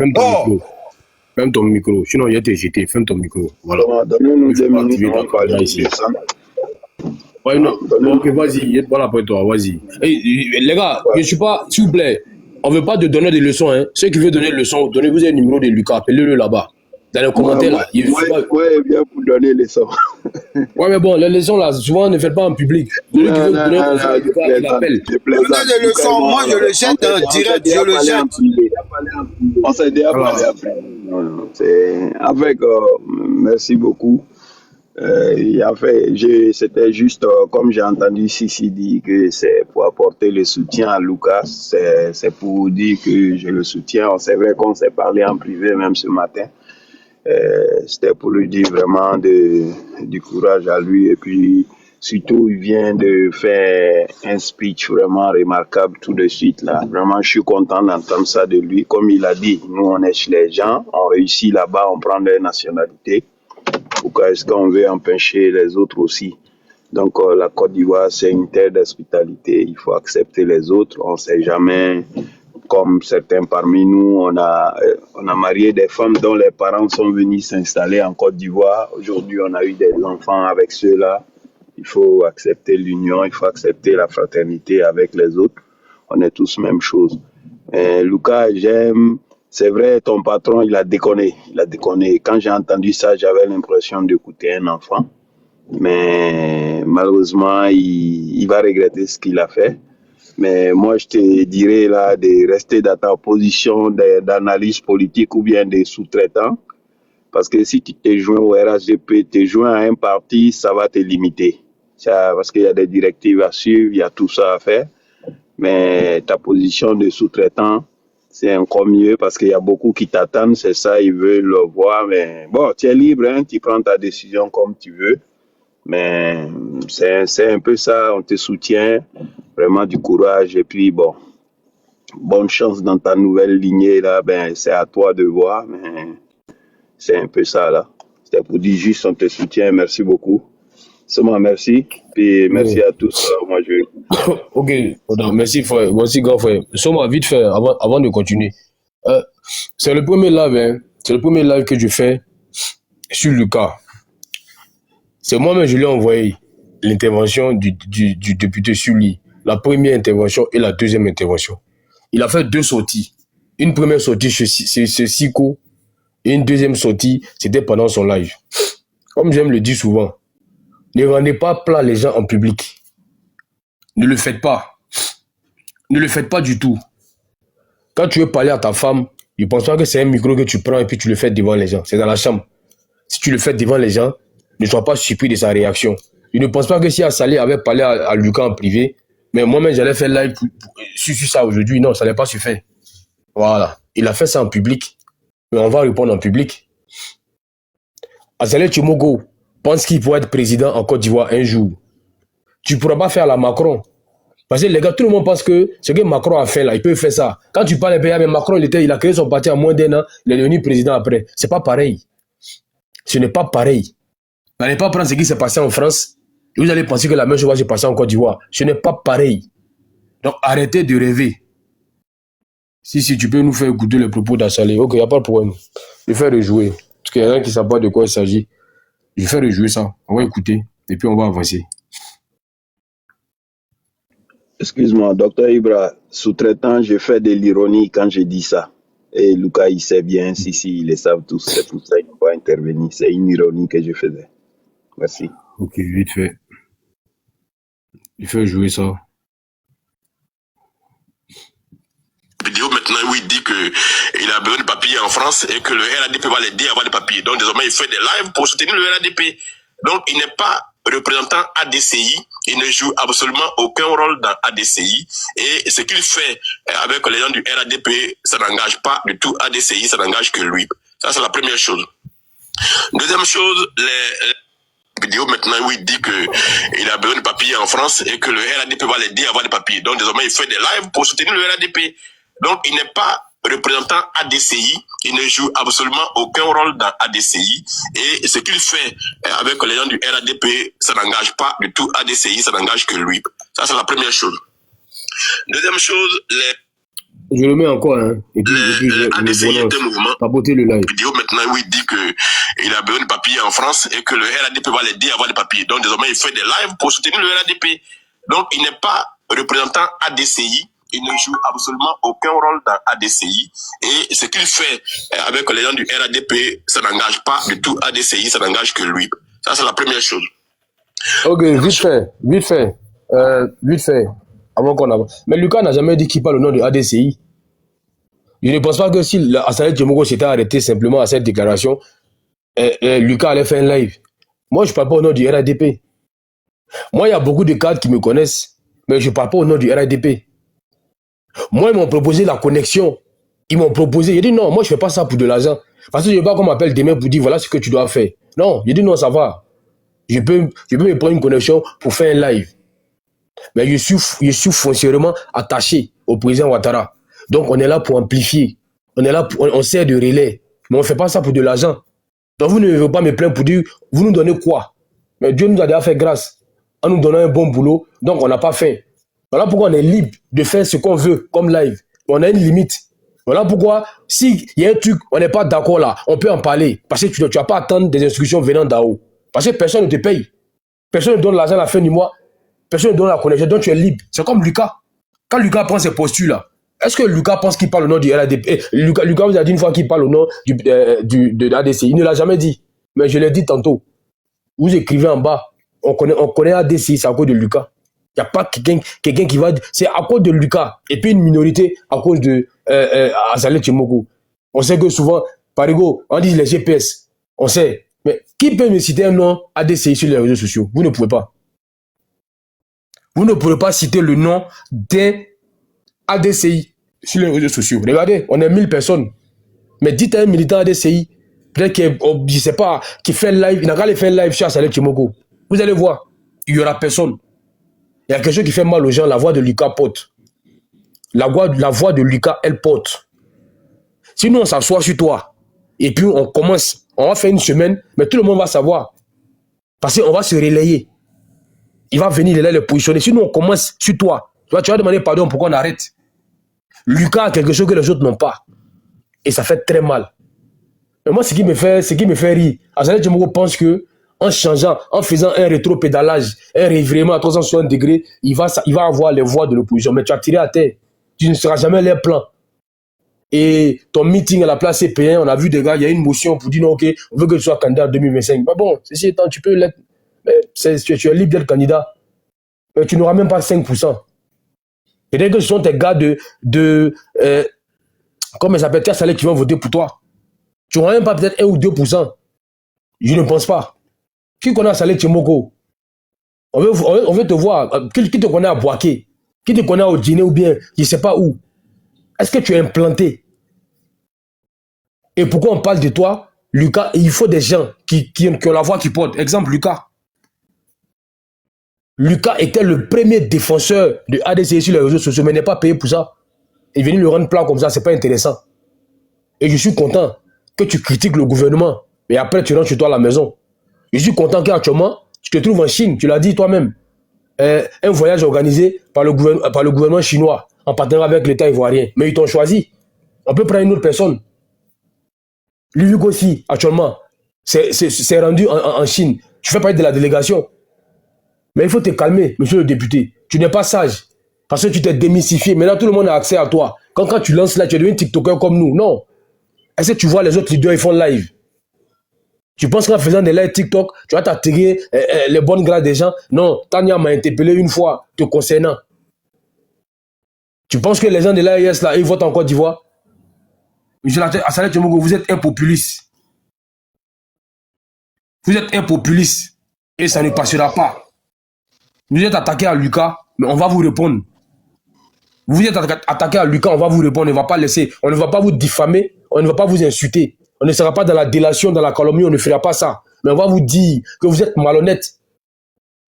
Sinon, il y a été jeté. Ferme ton micro. Voilà. Donne-nous 2 minutes, on va parler ici. Ouais, non. Ok, vas-y. Voilà pour toi, vas-y. Hey, les gars, je ne suis pas, s'il vous plaît, on ne veut pas te donner des leçons. Hein. Ceux qui veulent donner des leçons, donnez-vous le numéro de Lucas. Appelez-le là-bas. Dans les commentaires là. Ouais, bien pour donner les leçons. Ouais, mais bon, les leçons là, souvent, ne faites pas en public. Celui qui veut donner des leçons, il appelle. Donnez des leçons, moi je le jette en direct, je le jette. On s'est déjà parlé après. Avec, merci beaucoup. C'était juste, comme j'ai entendu Sissi dire que c'est pour apporter le soutien à Lucas. C'est pour dire que je le soutiens. C'est vrai qu'on s'est parlé en privé même ce matin. C'était pour lui dire vraiment du courage à lui et puis surtout il vient de faire un speech vraiment remarquable tout de suite là. Vraiment je suis content d'entendre ça de lui. Comme il a dit, nous on est chez les gens, on réussit là-bas, on prend leur nationalité Pourquoi est-ce qu'on veut empêcher les autres aussi? Donc la Côte d'Ivoire, c'est une terre d'hospitalité. Il faut accepter les autres. On ne sait jamais, comme certains parmi nous, on a marié des femmes dont les parents sont venus s'installer en Côte d'Ivoire. Aujourd'hui, on a eu des enfants avec ceux-là. Il faut accepter l'union, il faut accepter la fraternité avec les autres. On est tous même chose. Lucas, j'aime. C'est vrai, ton patron, il a déconné. Il a déconné. Quand j'ai entendu ça, j'avais l'impression d'écouter un enfant. Mais malheureusement, il va regretter ce qu'il a fait. Mais moi, je te dirais là de rester dans ta position d'analyse politique ou bien des sous-traitants. Parce que si tu te joins au RHDP, te joins à un parti, ça va te limiter. Parce qu'il y a des directives à suivre, il y a tout ça à faire. Mais ta position de sous-traitant, c'est encore mieux parce qu'il y a beaucoup qui t'attendent, c'est ça, ils veulent le voir. Mais bon, tu es libre, hein, tu prends ta décision comme tu veux. Mais c'est un peu ça, on te soutient, vraiment du courage. Et puis bon, bonne chance dans ta nouvelle lignée là, ben c'est à toi de voir, mais c'est un peu ça là. C'était pour dire juste on te soutient, merci beaucoup. Seulement merci, puis merci à tous. Moi je... Ok, merci frère, merci grand frère. Seulement vite fait, avant de continuer. C'est le premier live, hein. C'est le premier live que je fais sur Lucas. C'est moi-même, je lui ai envoyé l'intervention du député Sully, la première intervention et la deuxième intervention. Il a fait 2 sorties. Une première sortie chez Siko et une deuxième sortie, c'était pendant son live. Comme j'aime le dire souvent, ne rendez pas plat les gens en public. Ne le faites pas. Ne le faites pas du tout. Quand tu veux parler à ta femme, je ne pense pas que c'est un micro que tu prends et puis tu le fais devant les gens. C'est dans la chambre. Si tu le fais devant les gens, ne sois pas surpris de sa réaction. Je ne pense pas que si Assalé avait parlé à Lucas en privé, mais moi-même j'allais faire live sur ça aujourd'hui. Non, ça n'est pas su faire. Voilà. Il a fait ça en public. Mais on va répondre en public. Assalé Tchimogo pense qu'il pourrait être président en Côte d'Ivoire un jour. Tu ne pourras pas faire la Macron. Parce que les gars, tout le monde pense que ce que Macron a fait là, il peut faire ça. Quand tu parles mais Macron, il a créé son parti en moins d'1 an, il est devenu président après. C'est pas pareil. Ce n'est pas pareil. N'allez pas prendre ce qui s'est passé en France et vous allez penser que la même chose va se passer en Côte d'Ivoire. Ce n'est pas pareil. Donc arrêtez de rêver. Si tu peux nous faire écouter les propos d'Assalé, ok, il n'y a pas de problème. Je vais faire rejouer. Parce qu'il y en a qui ne savent pas de quoi il s'agit. Je vais faire rejouer ça. On va écouter et puis on va avancer. Excuse-moi, docteur Ibra, sous-traitant, je fais de l'ironie quand je dis ça. Et Lucas, il sait bien, si, ils le savent tous, c'est pour ça qu'il faut intervenir. C'est une ironie que je faisais. Merci. Ok, vite fait. Il faut jouer ça. Vidéo maintenant où il dit qu'il a besoin de papiers en France et que le RADP va l'aider à avoir des papiers. Donc désormais, il fait des lives pour soutenir le RADP. Donc il n'est pas représentant ADCI, il ne joue absolument aucun rôle dans ADCI et ce qu'il fait avec les gens du RADP, ça n'engage pas du tout ADCI, ça n'engage que lui. Ça c'est la première chose. Deuxième chose, les vidéos maintenant où il dit qu'il a besoin de papiers en France et que le RADP va l'aider à avoir des papiers. Donc désormais, il fait des lives pour soutenir le RADP. Donc il n'est pas représentant ADCI, il ne joue absolument aucun rôle dans ADCI et ce qu'il fait avec les gens du RADP, ça n'engage pas du tout ADCI, ça n'engage que lui. Ça c'est la première chose. Deuxième chose, je le mets encore, hein. Et puis ADCI est un mouvement. Papoter le live. Vidéo maintenant où il dit qu'il a besoin de papiers en France et que le RADP va l'aider à avoir des papiers. Donc désormais il fait des lives pour soutenir le RADP. Donc il n'est pas représentant ADCI, il ne joue absolument aucun rôle dans ADCI et ce qu'il fait avec les gens du RADP, ça n'engage pas du tout ADCI, ça n'engage que lui. Ça c'est la première chose. Ok, vite fait. Avant qu'on avance. Mais Lucas n'a jamais dit qu'il parle au nom de ADCI. Je ne pense pas que si Assalé Tchimogo s'était arrêté simplement à cette déclaration, Lucas allait faire un live. Moi, je ne parle pas au nom du RADP. Moi, il y a beaucoup de cadres qui me connaissent, mais je ne parle pas au nom du RADP. Moi, ils m'ont proposé la connexion. Ils m'ont proposé. J'ai dit non, moi, je ne fais pas ça pour de l'argent. Parce que je ne veux pas qu'on m'appelle demain pour dire voilà ce que tu dois faire. Non, j'ai dit non, ça va. Je peux me prendre une connexion pour faire un live. Mais je suis foncièrement attaché au président Ouattara. Donc, on est là pour amplifier. On est là on sert de relais. Mais on ne fait pas ça pour de l'argent. Donc vous ne devez pas me plaindre pour dire, vous nous donnez quoi? Mais Dieu nous a déjà fait grâce en nous donnant un bon boulot, donc on n'a pas faim. Voilà pourquoi on est libre de faire ce qu'on veut comme live. On a une limite. Voilà pourquoi, s'il y a un truc, on n'est pas d'accord là, on peut en parler. Parce que tu ne vas pas attendre des instructions venant d'en haut. Parce que personne ne te paye. Personne ne donne l'argent à la fin du mois. Personne ne donne la connexion. Donc tu es libre. C'est comme Lucas. Quand Lucas prend ses postures là, est-ce que Lucas pense qu'il parle au nom du RADP? Lucas vous a dit une fois qu'il parle au nom de l'ADC. Il ne l'a jamais dit. Mais je l'ai dit tantôt. Vous écrivez en bas. On connaît ADC, c'est à cause de Lucas. Il n'y a pas quelqu'un qui va dire. C'est à cause de Lucas. Et puis une minorité à cause de Azaleh Tchimoko. On sait que souvent, Parigo, on dit les GPS. On sait. Mais qui peut me citer un nom ADCI sur les réseaux sociaux? Vous ne pouvez pas. Vous ne pouvez pas citer le nom d'un ADCI sur les réseaux sociaux. Regardez, on est 1000 personnes. Mais dites à un militant ADCI, peut-être qu'il ne sait pas, qui fait live, il n'a qu'à aller faire live sur Azaleh Tchimoko. Vous allez voir, il n'y aura personne. Il y a quelque chose qui fait mal aux gens, la voix de Lucas porte. La voix de Lucas, elle porte. Sinon, on s'assoit sur toi. Et puis, on commence. On va faire une semaine, mais tout le monde va savoir. Parce qu'on va se relayer. Il va venir, il va le positionner. Sinon, on commence sur toi. Tu vas demander pardon pourquoi on arrête. Lucas a quelque chose que les autres n'ont pas. Et ça fait très mal. Mais moi, ce qui me fait rire, Azaleh Tchimoko pense que en changeant, en faisant un rétro-pédalage, un revirement à 360 degrés, il va avoir les voix de l'opposition. Mais tu as tiré à terre. Tu ne seras jamais leur plan. Et ton meeting à la place CP1, on a vu des gars, il y a une motion pour dire non, ok, on veut que tu sois candidat en 2025. Mais bon, ceci étant, tu peux l'être. Tu es libre d'être candidat. Mais tu n'auras même pas 5%. Peut-être que ce sont tes gars comment ça s'appelle, Saleh qui vont voter pour toi. Tu n'auras même pas peut-être 1 ou 2%. Je ne pense pas. Qui connaît Azaleh Tchimoko? On veut te voir. Qui te connaît à Boaké? Qui te connaît au dîner ou bien je ne sais pas où? Est-ce que tu es implanté? Et pourquoi on parle de toi? Lucas, il faut des gens qui ont la voix qui porte. Exemple, Lucas. Lucas était le premier défenseur de ADCI sur les réseaux sociaux, mais n'est pas payé pour ça. Et venir le rendre plat comme ça, c'est pas intéressant. Et je suis content que tu critiques le gouvernement, mais après tu rentres chez toi à la maison. Je suis content qu'actuellement, tu te trouves en Chine, tu l'as dit toi-même. Un voyage organisé par le gouvernement chinois, en partenariat avec l'État ivoirien. Mais ils t'ont choisi. On peut prendre une autre personne. Lui aussi, actuellement, c'est rendu en Chine. Tu fais partie de la délégation. Mais il faut te calmer, monsieur le député. Tu n'es pas sage. Parce que tu t'es démystifié. Maintenant, tout le monde a accès à toi. Quand tu lances là, tu es devenu TikToker comme nous. Non. Est-ce que tu vois les autres leaders, ils font live? Tu penses qu'en faisant des lives TikTok, tu vas t'attirer les bonnes grâces des gens? Non. Tania m'a interpellé une fois te concernant. Tu penses que les gens de l'AES, là, ils votent en Côte d'Ivoire? Monsieur Azaleh Tchimoko, vous êtes un populiste. Vous êtes un populiste. Et ça ne passera pas. Vous êtes attaqué à Lucas, mais on va vous répondre. Vous êtes attaqué à Lucas, on va vous répondre. On ne va pas laisser. On ne va pas vous diffamer. On ne va pas vous insulter. On ne sera pas dans la délation, dans la calomnie. On ne fera pas ça. Mais on va vous dire que vous êtes malhonnête.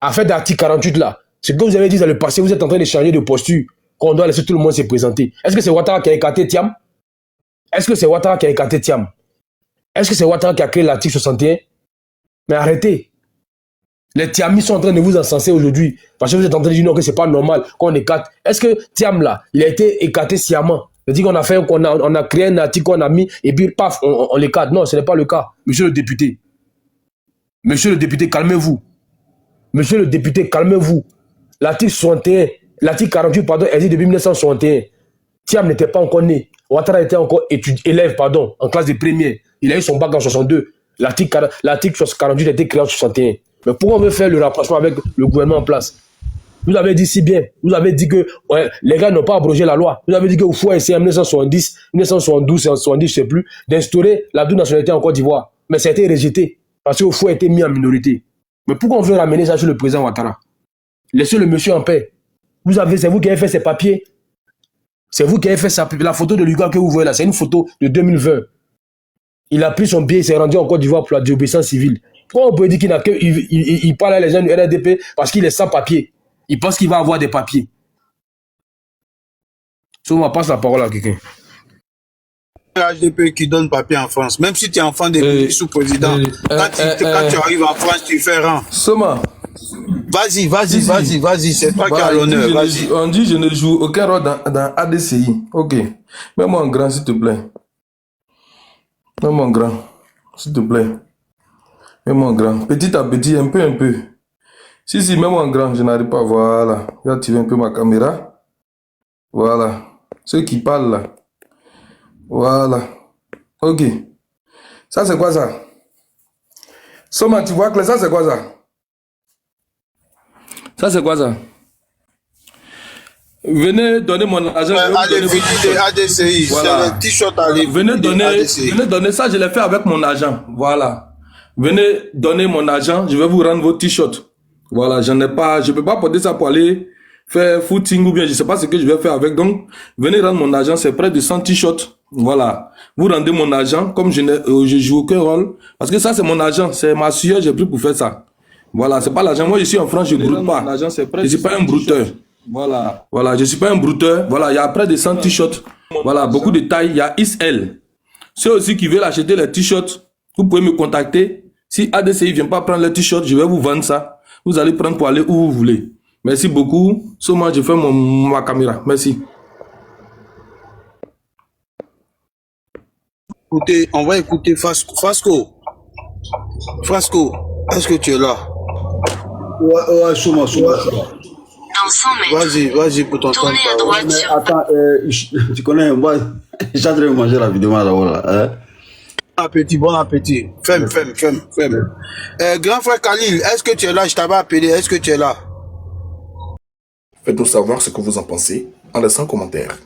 À faire d'article 48 là, ce que vous avez dit dans le passé, vous êtes en train de changer de posture. Qu'on doit laisser tout le monde se présenter. Est-ce que c'est Ouattara qui a écarté Thiam? Est-ce que c'est Ouattara qui a écarté Thiam? Est-ce que c'est Ouattara qui a créé l'article 61? Mais arrêtez. Les Thiamis sont en train de vous encenser aujourd'hui. Parce que vous êtes en train de dire non, que c'est pas normal qu'on écarte. Est-ce que Thiam là, il a été écarté sciemment? C'est-à-dire qu'on a créé un article qu'on a mis et puis paf, on l'écarte. Non, ce n'est pas le cas. Monsieur le député. Monsieur le député, calmez-vous. Monsieur le député, calmez-vous. L'article 61, l'article 48, pardon, existe depuis 1961. Thiam n'était pas encore né. Ouattara était encore élève, en classe de première. Il a eu son bac en 62. L'article 48 a été créé en 61. Mais pourquoi on veut faire le rapprochement avec le gouvernement en place? Vous avez dit si bien. Vous avez dit que les gars n'ont pas abrogé la loi. Vous avez dit qu'il faut essayer en 1970, 1972, 1970, je ne sais plus, d'instaurer la double nationalité en Côte d'Ivoire. Mais ça a été rejeté. Parce qu'il faut être mis en minorité. Mais pourquoi on veut ramener ça sur le président Ouattara? Laissez le monsieur en paix. C'est vous qui avez fait ces papiers. C'est vous qui avez fait ça. La photo de Lucas que vous voyez là, c'est une photo de 2020. Il a pris son billet, il s'est rendu en Côte d'Ivoire pour la désobéissance civile. Pourquoi on peut dire qu'il parle à les gens du RDP parce qu'il est sans papier? Il pense qu'il va avoir des papiers. On va passer la parole à quelqu'un. HDP qui donne papier en France. Même si tu es enfant des sous-présidents, quand tu arrives en France, tu fais rang. Soma. Vas-y, c'est toi qui as l'honneur. On dit je ne joue aucun rôle dans ADCI. Ok. Mets-moi en grand, s'il te plaît. Mets-moi en grand, s'il te plaît. Mets-moi en grand. Petit à petit, un peu. Si, mets-moi en grand, je n'arrive pas. Voilà. J'ai activé un peu ma caméra. Voilà. Ceux qui parlent là. Voilà. Ok. Ça, c'est quoi ça? Soma, tu vois que ça, c'est quoi ça? Ça, c'est quoi ça? Venez donner mon argent. Allez, visiter ADCI. Voilà. C'est le t-shirt à venez donner ça, je l'ai fait avec mon argent. Voilà. Venez donner mon argent, je vais vous rendre vos t-shirts. Voilà, je ne peux pas porter ça pour aller faire footing ou bien je ne sais pas ce que je vais faire avec. Donc, venez rendre mon argent, c'est près de 100 t-shirts. Voilà. Vous rendez mon argent, comme je joue aucun rôle. Parce que ça, c'est mon argent, c'est ma sueur, j'ai pris pour faire ça. Voilà, c'est pas l'argent. Moi, je suis en France, je ne broute pas. Je ne suis pas un brouteur. Voilà, je ne suis pas un brouteur. Voilà, il y a près de 100 t-shirts. Voilà, beaucoup de tailles. Il y a XL. Ceux aussi qui veulent acheter les t-shirts, vous pouvez me contacter. Si ADCI ne vient pas prendre les t-shirts, je vais vous vendre ça. Vous allez prendre pour aller où vous voulez. Merci beaucoup. Seulement, je fais ma caméra. Merci. Écoutez, on va écouter Frasco. Frasco, est-ce que tu es là? Ouais, Souma. Dans 100 mètres. Vas-y, pour ton temps. Tournez à droite sur... Attends, tu connais, moi, j'ai en train de manger la vidéo là. Hein? Bon appétit. Femme. Grand frère Khalil, est-ce que tu es là? Je t'avais appelé, est-ce que tu es là? Faites-nous savoir ce que vous en pensez en laissant un commentaire.